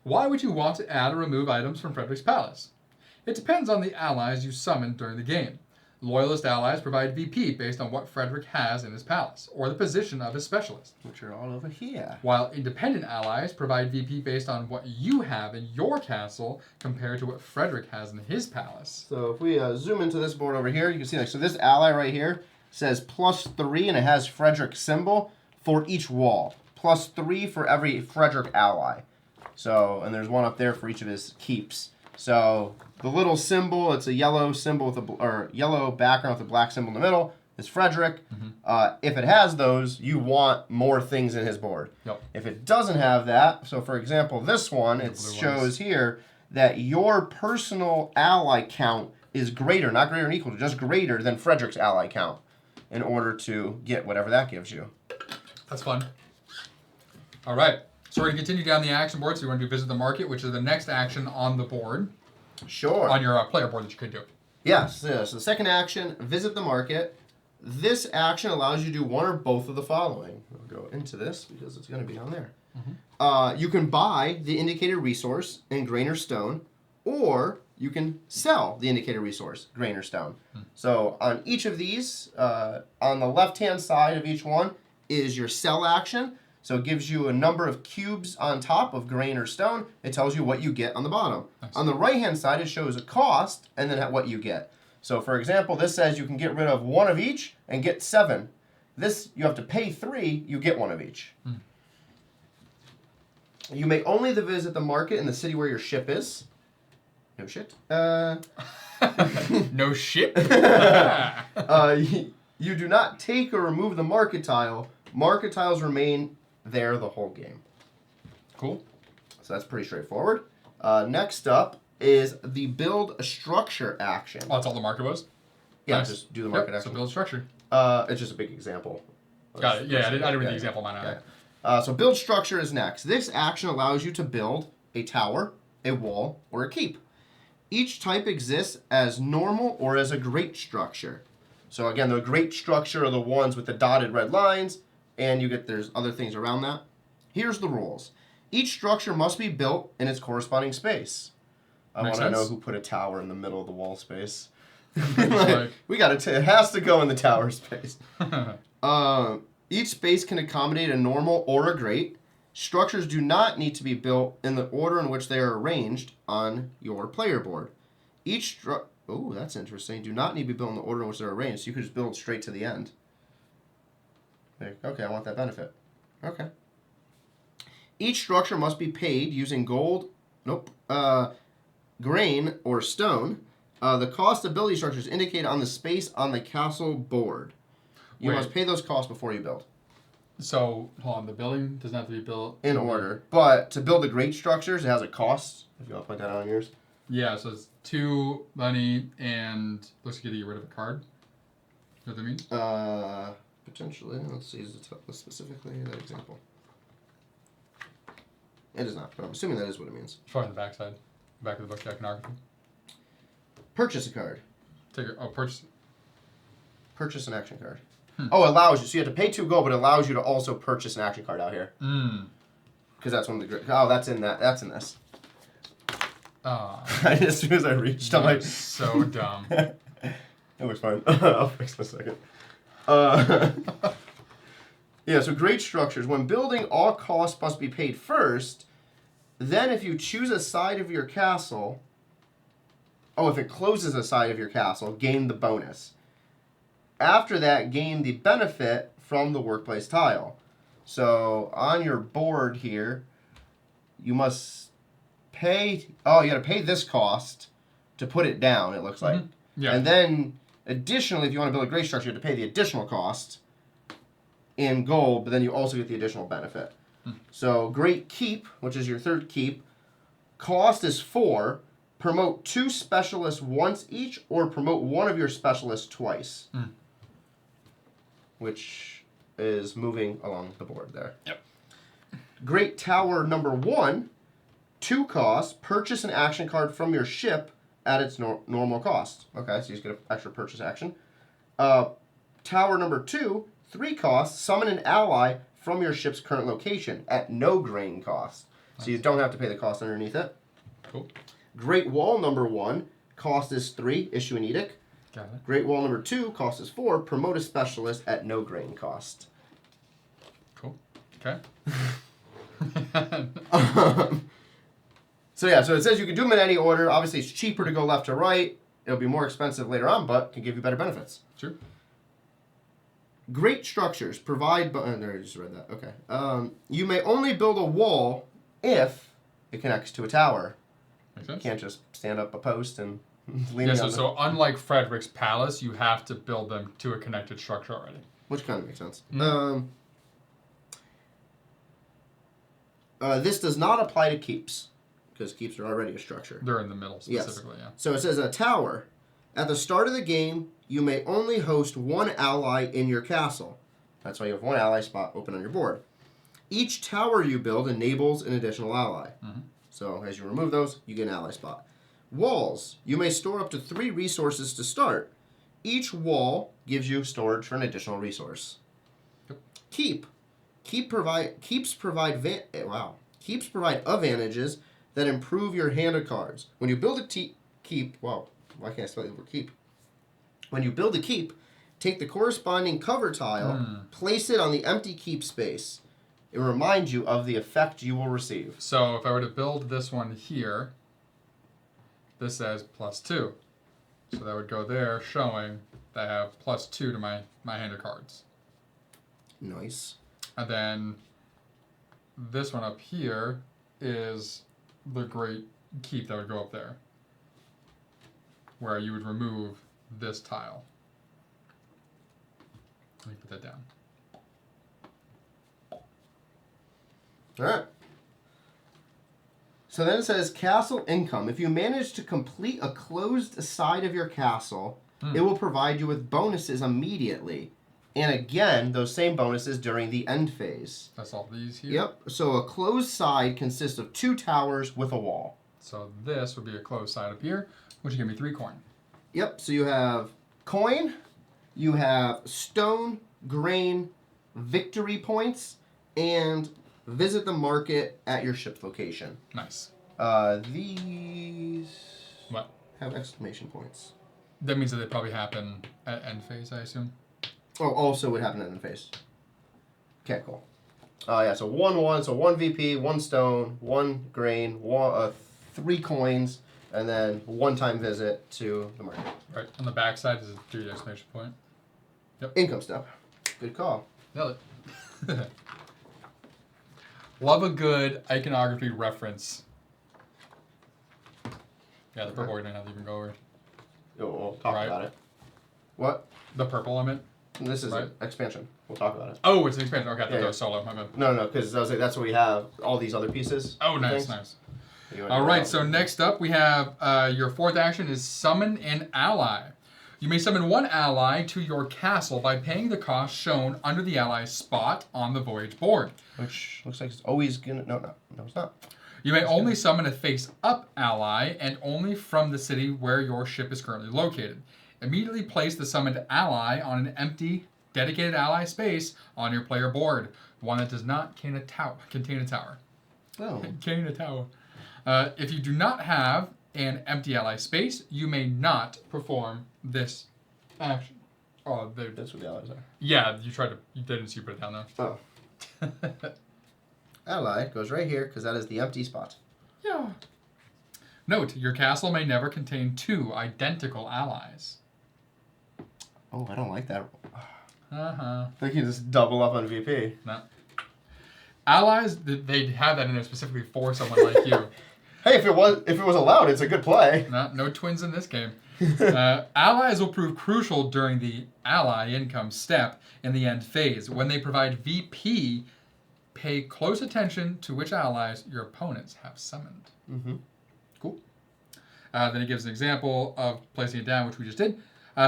why would you want to add or remove items from Frederick's Palace? It depends on the allies you summon during the game. Loyalist allies provide VP based on what Frederick has in his palace, or the position of his specialist. Which are all over here. While independent allies provide VP based on what you have in your castle compared to what Frederick has in his palace. So if we zoom into this board over here, you can see, so this ally right here says +3, and it has Frederick's symbol for each wall. +3 for every Frederick ally. So, and there's one up there for each of his keeps. So the little symbol, it's a yellow symbol with yellow background with a black symbol in the middle, is Frederick. Mm-hmm. If it has those, you want more things in his board. Yep. If it doesn't have that, so for example, this one, it shows here that your personal ally count is greater, not greater than equal to, just greater than Frederick's ally count in order to get whatever that gives you. That's fun. All right. So we're going to continue down the action board. So we're going to do Visit the Market, which is the next action on the board. Sure. On your player board that you could do. Yes. So the second action, Visit the Market. This action allows you to do one or both of the following. We'll go into this because it's going to be on there. Mm-hmm. You can buy the indicated resource in grain or stone, or you can sell the indicated resource, grain or stone. So on each of these, on the left-hand side of each one is your sell action. So it gives you a number of cubes on top of grain or stone. It tells you what you get on the bottom. Nice. On the right-hand side, it shows a cost and then what you get. So for example, this says you can get rid of 1 of each and get 7. This, you have to pay 3, you get 1 of each. You may only visit the market in the city where your ship is. No shit. No shit? You do not take or remove the market tile. Market tiles remain there the whole game. Cool. So that's pretty straightforward. Next up is the build a structure action. Oh, that's all the market was? Yeah, Nice. just do the market action. So build a structure. It's just a big example. Got it. Yeah, I didn't read the example mine either. So build structure is next. This action allows you to build a tower, a wall, or a keep. Each type exists as normal or as a great structure. So again, the great structure are the ones with the dotted red lines, and there's other things around that. Here's the rules. Each structure must be built in its corresponding space. I want to know who put a tower in the middle of the wall space. We got it. It has to go in the tower space. Each space can accommodate a normal or a great. Structures do not need to be built in the order in which they are arranged on your player board. Oh, that's interesting. Do not need to be built in the order in which they're arranged. So you could just build straight to the end. Okay, I want that benefit. Okay. Each structure must be paid using gold, grain, or stone. The cost of building structures indicated on the space on the castle board. You must pay those costs before you build. So, hold on. The building doesn't have to be built in order. But to build the great structures, it has a cost. If you want to point that out on yours. Yeah, so it's 2 money and looks like you get rid of a card. You know what that means? Potentially. Let's see specifically that example. It is not, but I'm assuming that is what it means. It's probably on the back side. Back of the book, iconography. Purchase a card. Purchase. Purchase an action card. Oh, it allows you. So you have to pay 2 gold, but it allows you to also purchase an action card out here. Because that's one of the... Oh, that's in that. That's in this. As soon as I reached, I'm like... So dumb. It was fine. I'll fix in a second. Yeah, so great structures. When building, all costs must be paid first. Then if you choose a side of your castle... Oh, if it closes a side of your castle, gain the bonus. After that, gain the benefit from the workplace tile. So on your board here, you must pay... Oh, you got to pay this cost to put it down, it looks like. Yeah. And then, additionally, if you want to build a great structure, you have to pay the additional cost in gold, but then you also get the additional benefit. So, Great Keep, which is your 3rd keep, cost is 4. Promote 2 specialists once each, or promote 1 of your specialists twice. Which is moving along the board there. Yep. Great Tower number 1, 2 costs. Purchase an action card from your ship at its normal cost. Okay, so you just get an extra purchase action. Tower number 2, 3 costs. Summon an ally from your ship's current location at no grain cost. So you don't have to pay the cost underneath it. Cool. Great Wall number 1, cost is 3, issue an edict. Got it. Great Wall number 2, cost is 4, promote a specialist at no grain cost. Cool. Okay. So yeah, so it says you can do them in any order. Obviously, it's cheaper to go left to right. It'll be more expensive later on, but can give you better benefits. Sure. Great structures provide... I just read that. Okay. You may only build a wall if it connects to a tower. Makes sense. You can't just stand up a post and lean Yeah, on so unlike Frederick's Palace, you have to build them to a connected structure already. Which kind of makes sense. Mm-hmm. This does not apply to keeps, because keeps are already a structure. They're in the middle specifically, yeah. So it says a tower. At the start of the game, you may only host 1 ally in your castle. That's why you have 1 ally spot open on your board. Each tower you build enables an additional ally. So as you remove those, you get an ally spot. Walls. You may store up to 3 resources to start. Each wall gives you storage for an additional resource. Yep. Keeps provide advantages that improve your hand of cards. When you build a keep, wow, why can't I spell the word keep? When you build a keep, take the corresponding cover tile, place it on the empty keep space. It reminds you of the effect you will receive. So if I were to build this one here, this says +2. So that would go there, showing that I have +2 to my hand of cards. Nice. And then this one up here is the Great Keep that would go up there, where you would remove this tile. Let me put that down. All right. So then it says castle income. If you manage to complete a closed side of your castle, it will provide you with bonuses immediately. And again, those same bonuses during the end phase. That's all these here? Yep. So a closed side consists of 2 towers with a wall. So this would be a closed side up here, which would give me 3 coin. Yep. So you have coin, you have stone, grain, victory points, and visit the market at your ship's location. Nice. These What? have exclamation points. That means that they probably happen at end phase, I assume. Oh, also would happen in the face. Okay, cool. Yeah, so 1-1, so 1 VP, 1 stone, 1 grain, 3 coins, and then 1-time visit to the market. Right. On the back side is a 3 exclamation point. Yep. Income step. Good call. Nailed it. Love a good iconography reference. Yeah, the purple we didn't have to even go over. We'll talk Right. about it. What? The purple I meant? This is Right. expansion. We'll talk about it. Oh, it's an expansion. Okay, I thought Yeah, that was solo. My bad. No, because I was like, that's what we have. All these other pieces. Oh, and nice, things. nice. You wanna All go right, out? so next up we have your 4th action is summon an ally. You may summon 1 ally to your castle by paying the cost shown under the ally's spot on the voyage board. Which looks like it's always gonna. No, it's not. You may only summon a face-up ally and only from the city where your ship is currently located. Immediately place the summoned ally on an empty dedicated ally space on your player board. One that does not contain a tower. Oh. Contain a tower. If you do not have an empty ally space, you may not perform this action. Oh, That's what the allies are. yeah, you didn't see you put it down there. Oh. Ally goes right here because that is the empty spot. Yeah. Note, your castle may never contain 2 identical allies. Oh, I don't like that. Uh-huh. They can just double up on VP. No. Allies, they have that in there specifically for someone like you. Hey, if it was allowed, it's a good play. No twins in this game. Allies will prove crucial during the ally income step in the end phase. When they provide VP, pay close attention to which allies your opponents have summoned. Mm-hmm. Cool. Then it gives an example of placing it down, which we just did.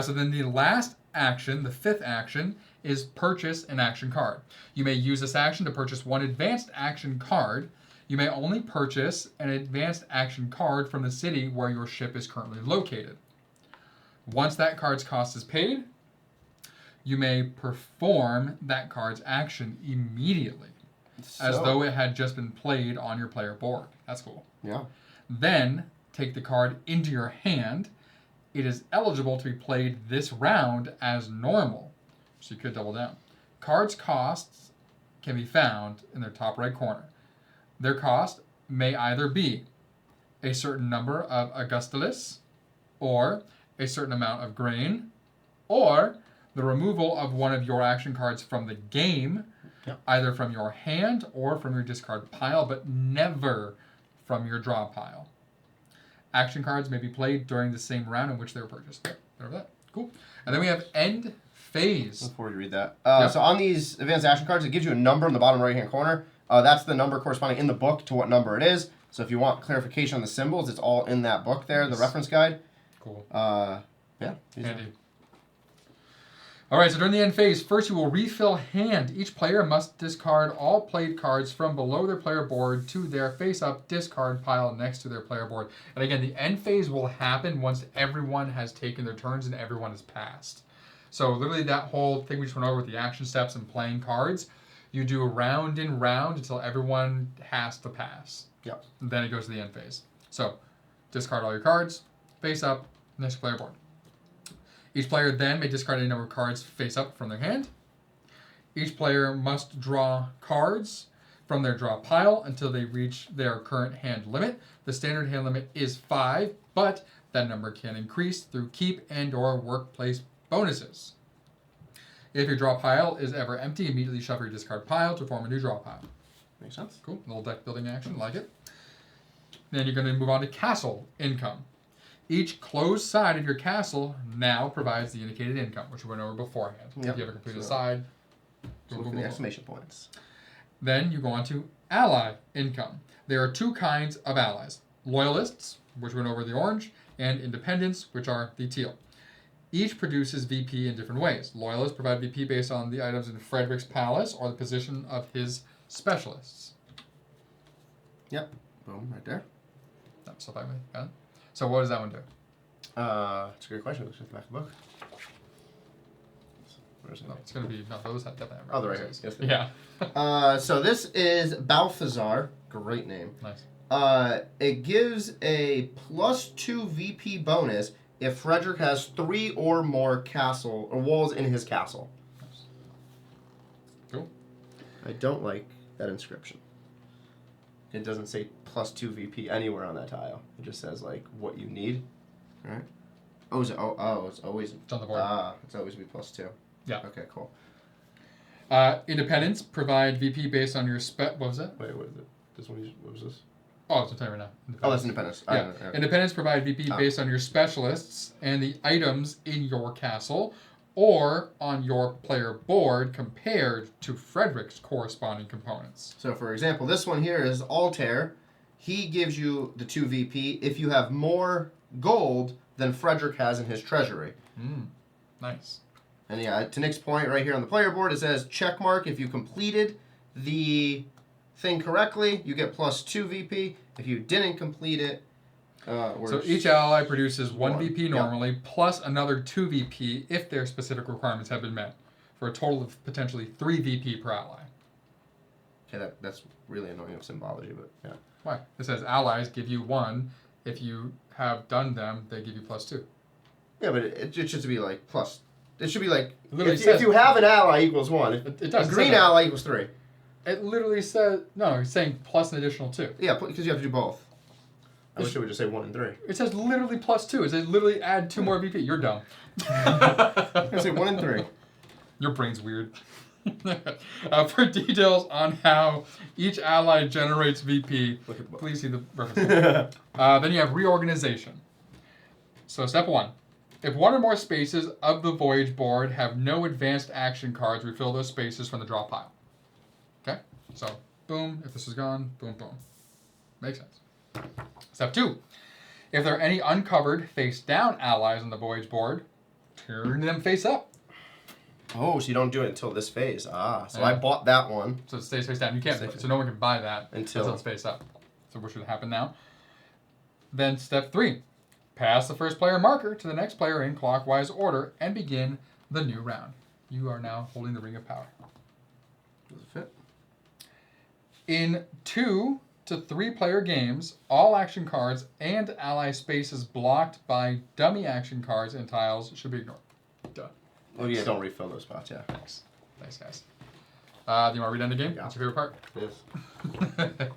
So then the last action, the 5th action, is purchase an action card. You may use this action to purchase 1 advanced action card. You may only purchase an advanced action card from the city where your ship is currently located. Once that card's cost is paid, you may perform that card's action immediately, as though it had just been played on your player board. That's cool. Yeah. Then, take the card into your hand. It is eligible to be played this round as normal, so you could double down. Cards' costs can be found in their top right corner. Their cost may either be a certain number of Augustulis, or a certain amount of grain, or the removal of one of your action cards from the game, either from your hand or from your discard pile, but never from your draw pile. Action cards may be played during the same round in which they were purchased. Okay, whatever that. Cool. And then we have end phase. Before you read that. So on these advanced action cards, it gives you a number in the bottom right-hand corner. That's the number corresponding in the book to what number it is. So if you want clarification on the symbols, it's all in that book there, the reference guide. Cool. Yeah. Handy. All right, so during the end phase, first you will refill hand. Each player must discard all played cards from below their player board to their face-up discard pile next to their player board. And again, the end phase will happen once everyone has taken their turns and everyone has passed. So literally that whole thing we just went over with the action steps and playing cards, you do round and round until everyone has to pass. Yep. And then it goes to the end phase. So discard all your cards, face up, next player board. Each player then may discard any number of cards face up from their hand. Each player must draw cards from their draw pile until they reach their current hand limit. The standard hand limit is 5, but that number can increase through keep and or workplace bonuses. If your draw pile is ever empty, immediately shuffle your discard pile to form a new draw pile. Makes sense. Cool. Little deck building action, like it. Then you're going to move on to castle income. Each closed side of your castle now provides the indicated income, which we went over beforehand. If you have a completed side, so look for the exclamation points. Then you go on to ally income. There are 2 kinds of allies. Loyalists, which went over the orange, and independents, which are the teal. Each produces VP in different ways. Loyalists provide VP based on the items in Frederick's palace or the position of his specialists. Yep. Boom, right there. That's so got it. So what does that one do? It's a great question. Let's check the back of the book. Where is it? No, it's going to be, no, those have definitely have Oh, they're right here. references. Yes, Yeah. So this is Balthazar. Great name. Nice. It gives a +2 VP bonus if Frederick has 3 or more castle or walls in his castle. Nice. Cool. I don't like that inscription. It doesn't say +2 VP anywhere on that tile. It just says like what you need. All right. Oh, is it? Oh, it's always. It's on the board. It's always be +2. Yeah. Okay, cool. Independents provide VP based on your what was that? Wait, what is it? This one. What was this? Oh, it's a timer now. Oh, that's independence. Yeah. Independents provide VP based on your specialists and the items in your castle, or on your player board compared to Frederick's corresponding components. So, for example, this one here is Altair. He gives you the 2 VP if you have more gold than Frederick has in his treasury. Nice. And yeah, to Nick's point, right here on the player board, it says check mark if you completed the thing correctly, you get +2 VP. If you didn't complete it, so each ally produces 1 VP normally, plus another 2 VP if their specific requirements have been met. for a total of potentially 3 VP per ally. Okay, that's really annoying of symbology, but yeah. Why? It says allies give you 1. If you have done them, they give you +2. Yeah, but it should be like plus. It should be like Says, if you have an ally equals 1. It does. A green ally equals 3. It literally says no. It's saying plus an additional 2. Yeah, because you have to do both. I wish it would just say 1 and 3. It says literally +2. It says literally add 2 more VP. You're dumb. I say 1 and 3. Your brain's weird. For details on how each ally generates VP, please see the reference. Then you have reorganization. So step 1. If one or more spaces of the voyage board have no advanced action cards, refill those spaces from the draw pile. Okay? So, boom. If this is gone, boom, boom. Makes sense. Step 2. If there are any uncovered face-down allies on the voyage board, turn them face up. Oh, so you don't do it until this phase. So Yeah. I bought that one. So it stays face down. You can't, so no one can buy that until it's face up. So what should happen now? Then step 3. Pass the first player marker to the next player in clockwise order and begin the new round. You are now holding the Ring of Power. Does it fit? In 2 to 3 player games, all action cards and ally spaces blocked by dummy action cards and tiles should be ignored. Duh. Oh yeah, don't refill those spots, yeah. Thanks. Thanks, guys. Do you want to read end the game? Yeah. What's your favorite part? Yes.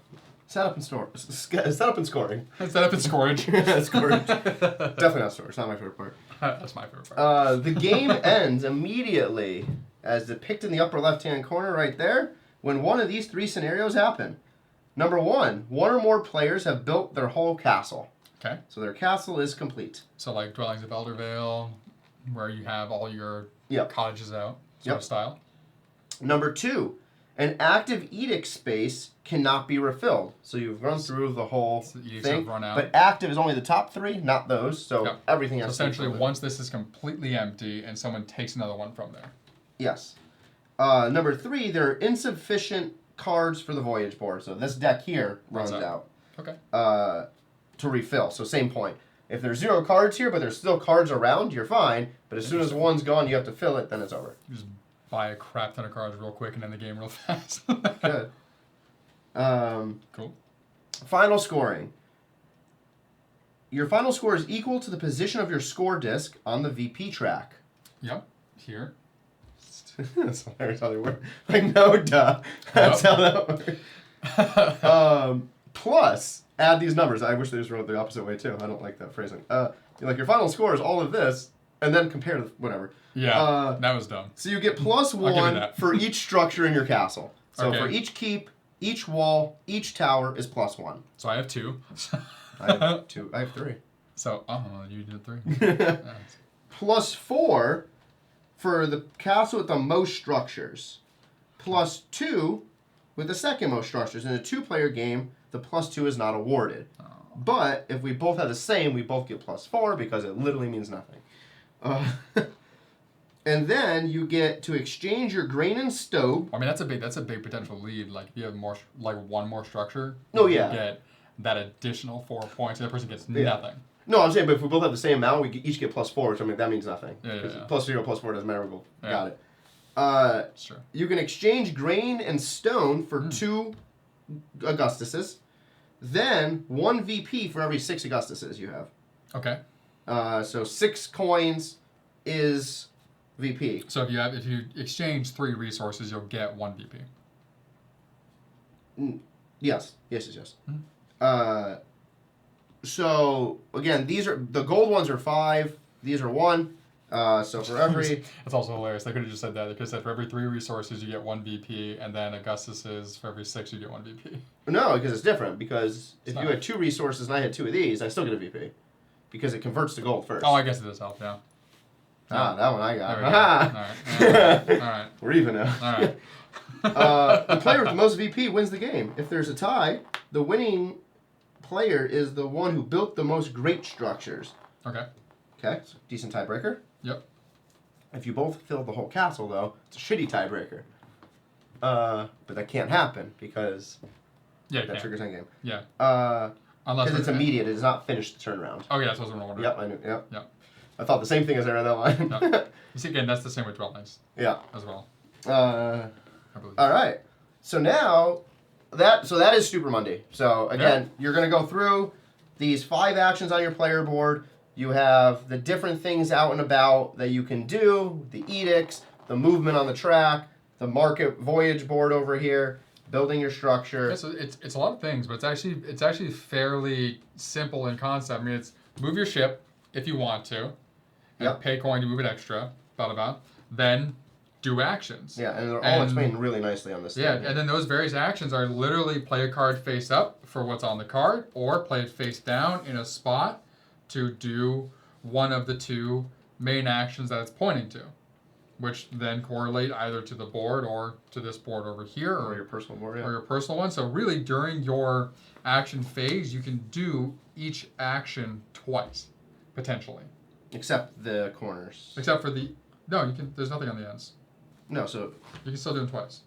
Set up and store. Set up and scoring. Set up and scorage. Scourge. Definitely not storage. Not my favorite part. That's my favorite part. The game ends immediately, as depicted in the upper left-hand corner right there, when one of these 3 scenarios happen. Number 1, one or more players have built their whole castle. Okay. So their castle is complete. So like Dwellings of Eldervale, where you have all your Yep. cottages out, sort of style. Number 2, an active edict space cannot be refilled. So you've run through the whole thing, run out. but active is only the top 3, not those. So Yep. everything has So essentially, to be once this is completely empty and someone takes another one from there. Yes. Number 3, there are insufficient cards for the voyage board. So this deck here runs out. Okay. To refill. So same point. If there's 0 cards here, but there's still cards around, you're fine. But as soon as one's gone, you have to fill it, then it's over. You just buy a crap ton of cards real quick and end the game real fast. Good. Cool. Final scoring. Your final score is equal to the position of your score disc on the VP track. Yep. Here. That's hilarious how they work. Like, no, duh. That's how that works. Plus, add these numbers. I wish they just wrote the opposite way, too. I don't like that phrasing. Like, your final score is all of this, and then compare to whatever. Yeah, that was dumb. So you get +1 for each structure in your castle. So for each keep, each wall, each tower is +1. So I have 2. I have 2. I have 3. So, you did 3. +4 for the castle with the most structures. +2 with the second most structures. In a 2-player game, the +2 is not awarded. Oh. But if we both have the same, we both get +4 because it literally means nothing. And then you get to exchange your grain and stove. I mean, that's a big potential lead. Like, if you have more, like 1 more structure, Oh, you yeah. get that additional 4 points. The other person gets nothing. No, I'm saying, but if we both have the same amount, we each get +4, which I mean, that means nothing. Yeah. +0, +4 doesn't matter. Got it. That's true. You can exchange grain and stone for 2 Augustuses. Then 1 VP for every 6 Augustuses you have. Okay. So 6 coins is VP. So if you exchange 3 resources, you'll get 1 VP. Yes. So again, these are the gold ones are 5. These are 1. So for every that's also hilarious. They could have just said that. They could have said for every 3 resources you get 1 VP, and then Augustus's for every 6 you get 1 VP. No, because it's different. Because if you had 2 resources and I had 2 of these, I still get a VP, because it converts to gold first. Oh, I guess it does help. Yeah. That one I got. All right. We're even now. All right. The player with the most VP wins the game. If there's a tie, the winning player is the one who built the most great structures. Okay. Okay, so decent tiebreaker. Yep. If you both filled the whole castle, though, it's a shitty tiebreaker. But that can't happen because that triggers endgame. Yeah. Unless because it's immediate. It does not finish the turnaround. Oh yeah, that's what I was wondering. Yep, I knew. Yep. I thought the same thing as I read that line. No. You see, again, that's the same with dwellings Yeah. as well. Uh, I believe. all right. So now, that is Stupor Mundi. So again, you're going to go through these 5 actions on your player board. You have the different things out and about that you can do, the edicts, the movement on the track, the market voyage board over here, building your structure. Yeah, so it's a lot of things, but it's actually fairly simple in concept. I mean, it's move your ship if you want to, and Yep. pay coin to move it extra, then do actions. Yeah, and they're all explained really nicely on this. Yeah, thing. and then those various actions are literally play a card face up for what's on the card, or play it face down in a spot to do one of the 2 main actions that it's pointing to, which then correlate either to the board or to this board over here, or your personal board, or your personal one. So really, during your action phase, you can do each action twice, potentially. Except the corners. Except for you can. There's nothing on the ends. No, so You can still do them twice.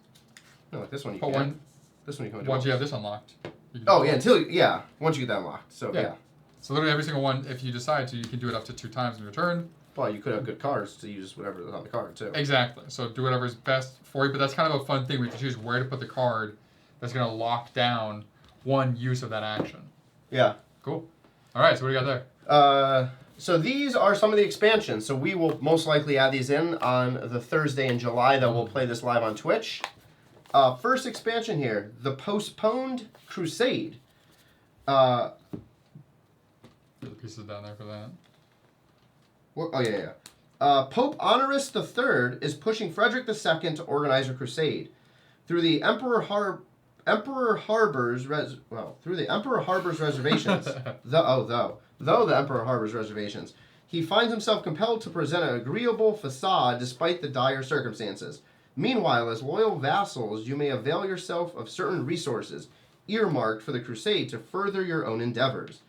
no, like this one you But can't. This one you can do. once you have this unlocked. You can Oh do yeah, it. once you get that unlocked. So yeah. So literally every single one, if you decide to, you can do it up to 2 times in your turn. Well, you could have good cards to use whatever is on the card too. Exactly. So do whatever is best for you. But that's kind of a fun thing. We have to choose where to put the card that's going to lock down one use of that action. Yeah. Cool. All right. So what do you got there? So these are some of the expansions. So we will most likely add these in on the Thursday in July that we'll play this live on Twitch. First expansion here, the Postponed Crusade. Put the pieces down there for that. Oh yeah. Pope Honorius III is pushing Frederick II to organize a crusade. Through the Emperor Harbor's reservations. Though the Emperor harbors reservations, he finds himself compelled to present an agreeable facade despite the dire circumstances. Meanwhile, as loyal vassals, you may avail yourself of certain resources earmarked for the crusade to further your own endeavors.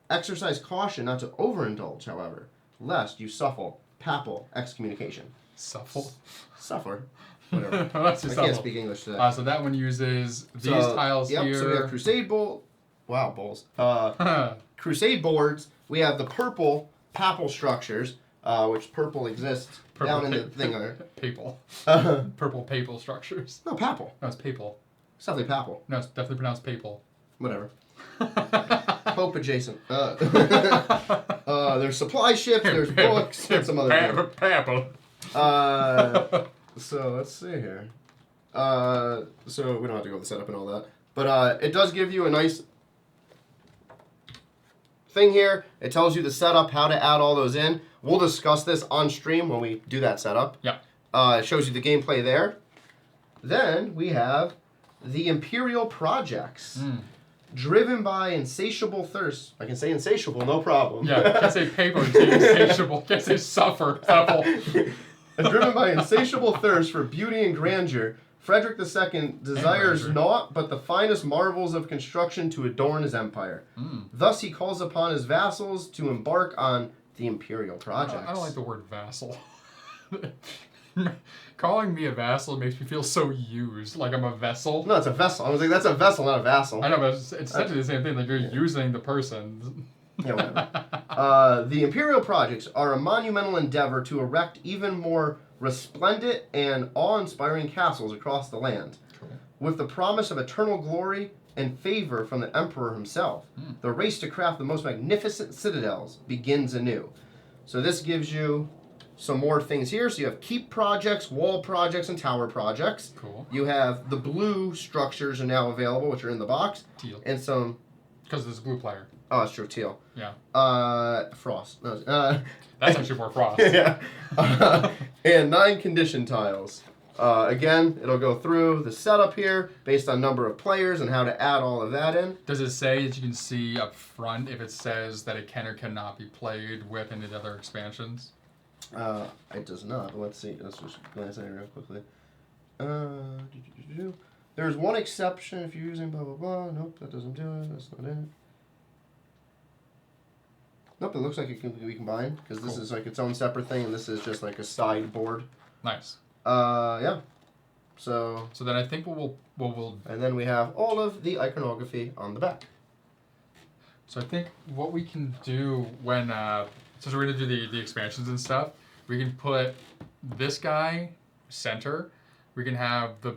Exercise caution not to overindulge, however, lest you suffer papal excommunication. Suffer. Whatever. I can't speak English today. So that one uses these tiles here. So we have Crusade Bowl. Wow, bowls. Crusade boards. We have the purple papal structures, which purple exists down in the thing. Papal. Purple papal structures. No, papal. No, it's papal. It's definitely papal. No, it's definitely pronounced papal. Whatever. Pope adjacent. There's supply ships, there's books, and some other things. Papal. So let's see here. So we don't have to go with the setup and all that. But it does give you a nice thing here. It tells you the setup, how to add all those in. We'll discuss this on stream when we do that setup. Yeah. It shows you the gameplay there. Then we have the Imperial Projects. Driven by insatiable thirst. I can say insatiable, no problem. Yeah, can't say paper, you say insatiable. Can't say suffer. Driven by insatiable thirst for beauty and grandeur, Frederick II desires naught but the finest marvels of construction to adorn his empire. Thus he calls upon his vassals to embark on the Imperial Projects. I don't like the word vassal. Calling me a vassal makes me feel so used, like I'm a vessel. No, it's a vessel. I was like, that's a vessel, not a vassal. I know, but it's essentially the same thing. Like you're using the person. Yeah, whatever. The Imperial Projects are a monumental endeavor to erect even more resplendent and awe-inspiring castles across the land, with the promise of eternal glory and favor from the Emperor himself. The race to craft the most magnificent citadels begins anew. So this gives you some more things here. So you have keep projects, wall projects, and tower projects. Cool. You have the blue structures are now available, which are in the box. Teal. And some... Because there's a blue player. Oh, that's true. Teal. Yeah. Frost. No, that's actually more frost. Yeah. And 9 condition tiles. Again, it'll go through the setup here based on number of players and how to add all of that in. Does it say that you can see up front if it says that it can or cannot be played with any of the other expansions? It does not, but let's see. Let's just glance at it real quickly. There's one exception if you're using blah, blah, blah. Nope, that doesn't do it. That's not it. Nope, it looks like it can be combined because this is like its own separate thing and this is just like a sideboard. Nice. Yeah. So then I think we'll and then we have all of the iconography on the back. So I think what we can do when since we're gonna do the expansions and stuff, we can put this guy center. We can have the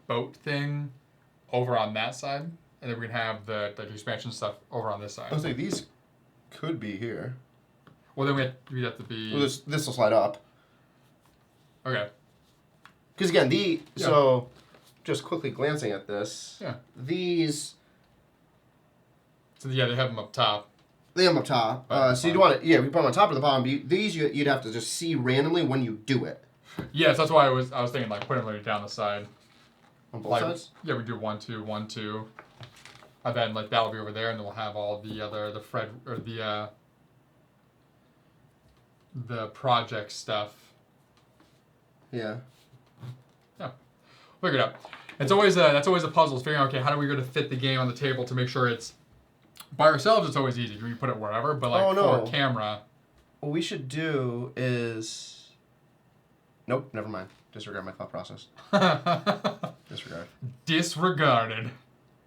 boat thing over on that side, and then we can have the expansion stuff over on this side. I was like, these could be here. Well, then we'd have to be. Well, this will slide up. Okay. Because again, so just quickly glancing at this, these. So yeah, they have them up top. They have them up top. So you'd want to, we put them on top or the bottom. These you'd have to just see randomly when you do it. Yes, that's why I was thinking like putting them down the side. On both sides? Yeah, we do 1, 2, 1, 2. And then like that'll be over there, and then we'll have all the Fred or the project stuff. Yeah. Yeah. Figure it out. It's always that's always a puzzle. Is figuring out, okay, how do we go to fit the game on the table to make sure it's by ourselves. It's always easy. We can put it wherever, but like for camera. What we should do is. Nope, never mind. Disregard my thought process. Disregard. Disregarded.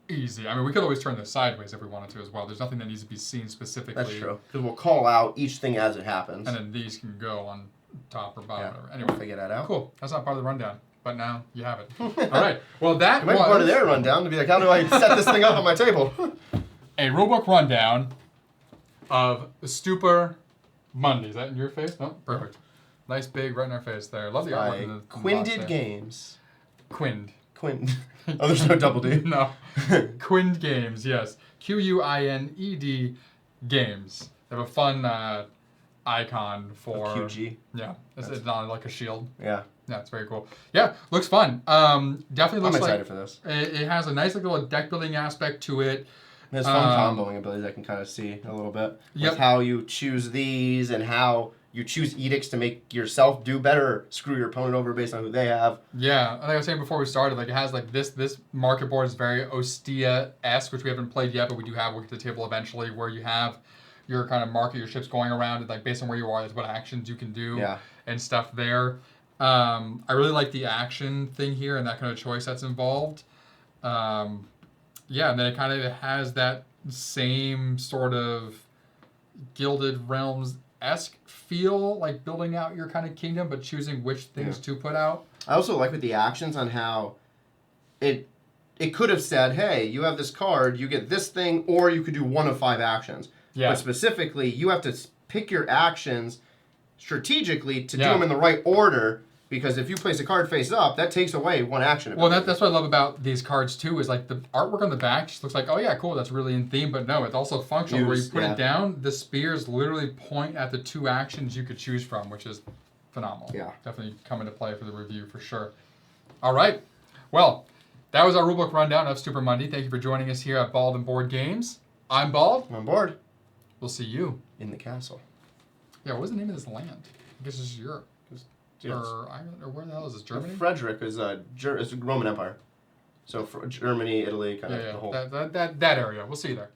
Easy. I mean, we could always turn this sideways if we wanted to as well. There's nothing that needs to be seen specifically. That's true. Because we'll call out each thing as it happens. And then these can go on top or bottom, whatever. Anyway, we'll figure that out. Cool. That's not part of the rundown, but now you have it. All right. Well, that it might be part of their rundown to be like, how do I set this thing up on my table? A rulebook rundown of Stupor Mundi. Is that in your face? No? Perfect. Nice big right in our face there. Love the artwork in the Quinded Games. Quind. Oh, there's no double D. No. Quind Games, yes. Quined Games. They have a fun icon for... A QG. Yeah. It's not like a shield. Yeah. Yeah, it's very cool. Yeah, looks fun. Definitely looks I'm excited like... for this. It has a nice little deck building aspect to it. There's fun comboing abilities I can kind of see a little bit. Yep. With how you choose these and how you choose edicts to make yourself do better or screw your opponent over based on who they have. Yeah, like I was saying before we started, like it has like this market board is very Ostia-esque, which we haven't played yet, but we do have. We'll get to the table eventually, where you have your kind of market, your ships going around, and like based on where you are, that's what actions you can do and stuff there. I really like the action thing here and that kind of choice that's involved. Yeah, and then it kind of has that same sort of Gilded Realms-esque feel, like building out your kind of kingdom, but choosing which things to put out. I also like with the actions on how it could have said, hey, you have this card, you get this thing, or you could do one of 5 actions. Yeah. But specifically, you have to pick your actions strategically to do them in the right order. Because if you place a card face up, that takes away one action. Well, that's what I love about these cards, too, is like the artwork on the back just looks like, oh, yeah, cool, that's really in theme. But no, it's also functional. Where you put it down, the spears literally point at the 2 actions you could choose from, which is phenomenal. Yeah. Definitely come into play for the review for sure. All right. Well, that was our rulebook rundown of Stupor Mundi. Thank you for joining us here at Bald and Board Games. I'm Bald. I'm on board. We'll see you in the castle. Yeah, what was the name of this land? I guess it's Europe. Or Ireland, or where the hell is this? Germany? Frederick is it's Roman Empire. So Germany, Italy, kind of the whole. That area. We'll see you there.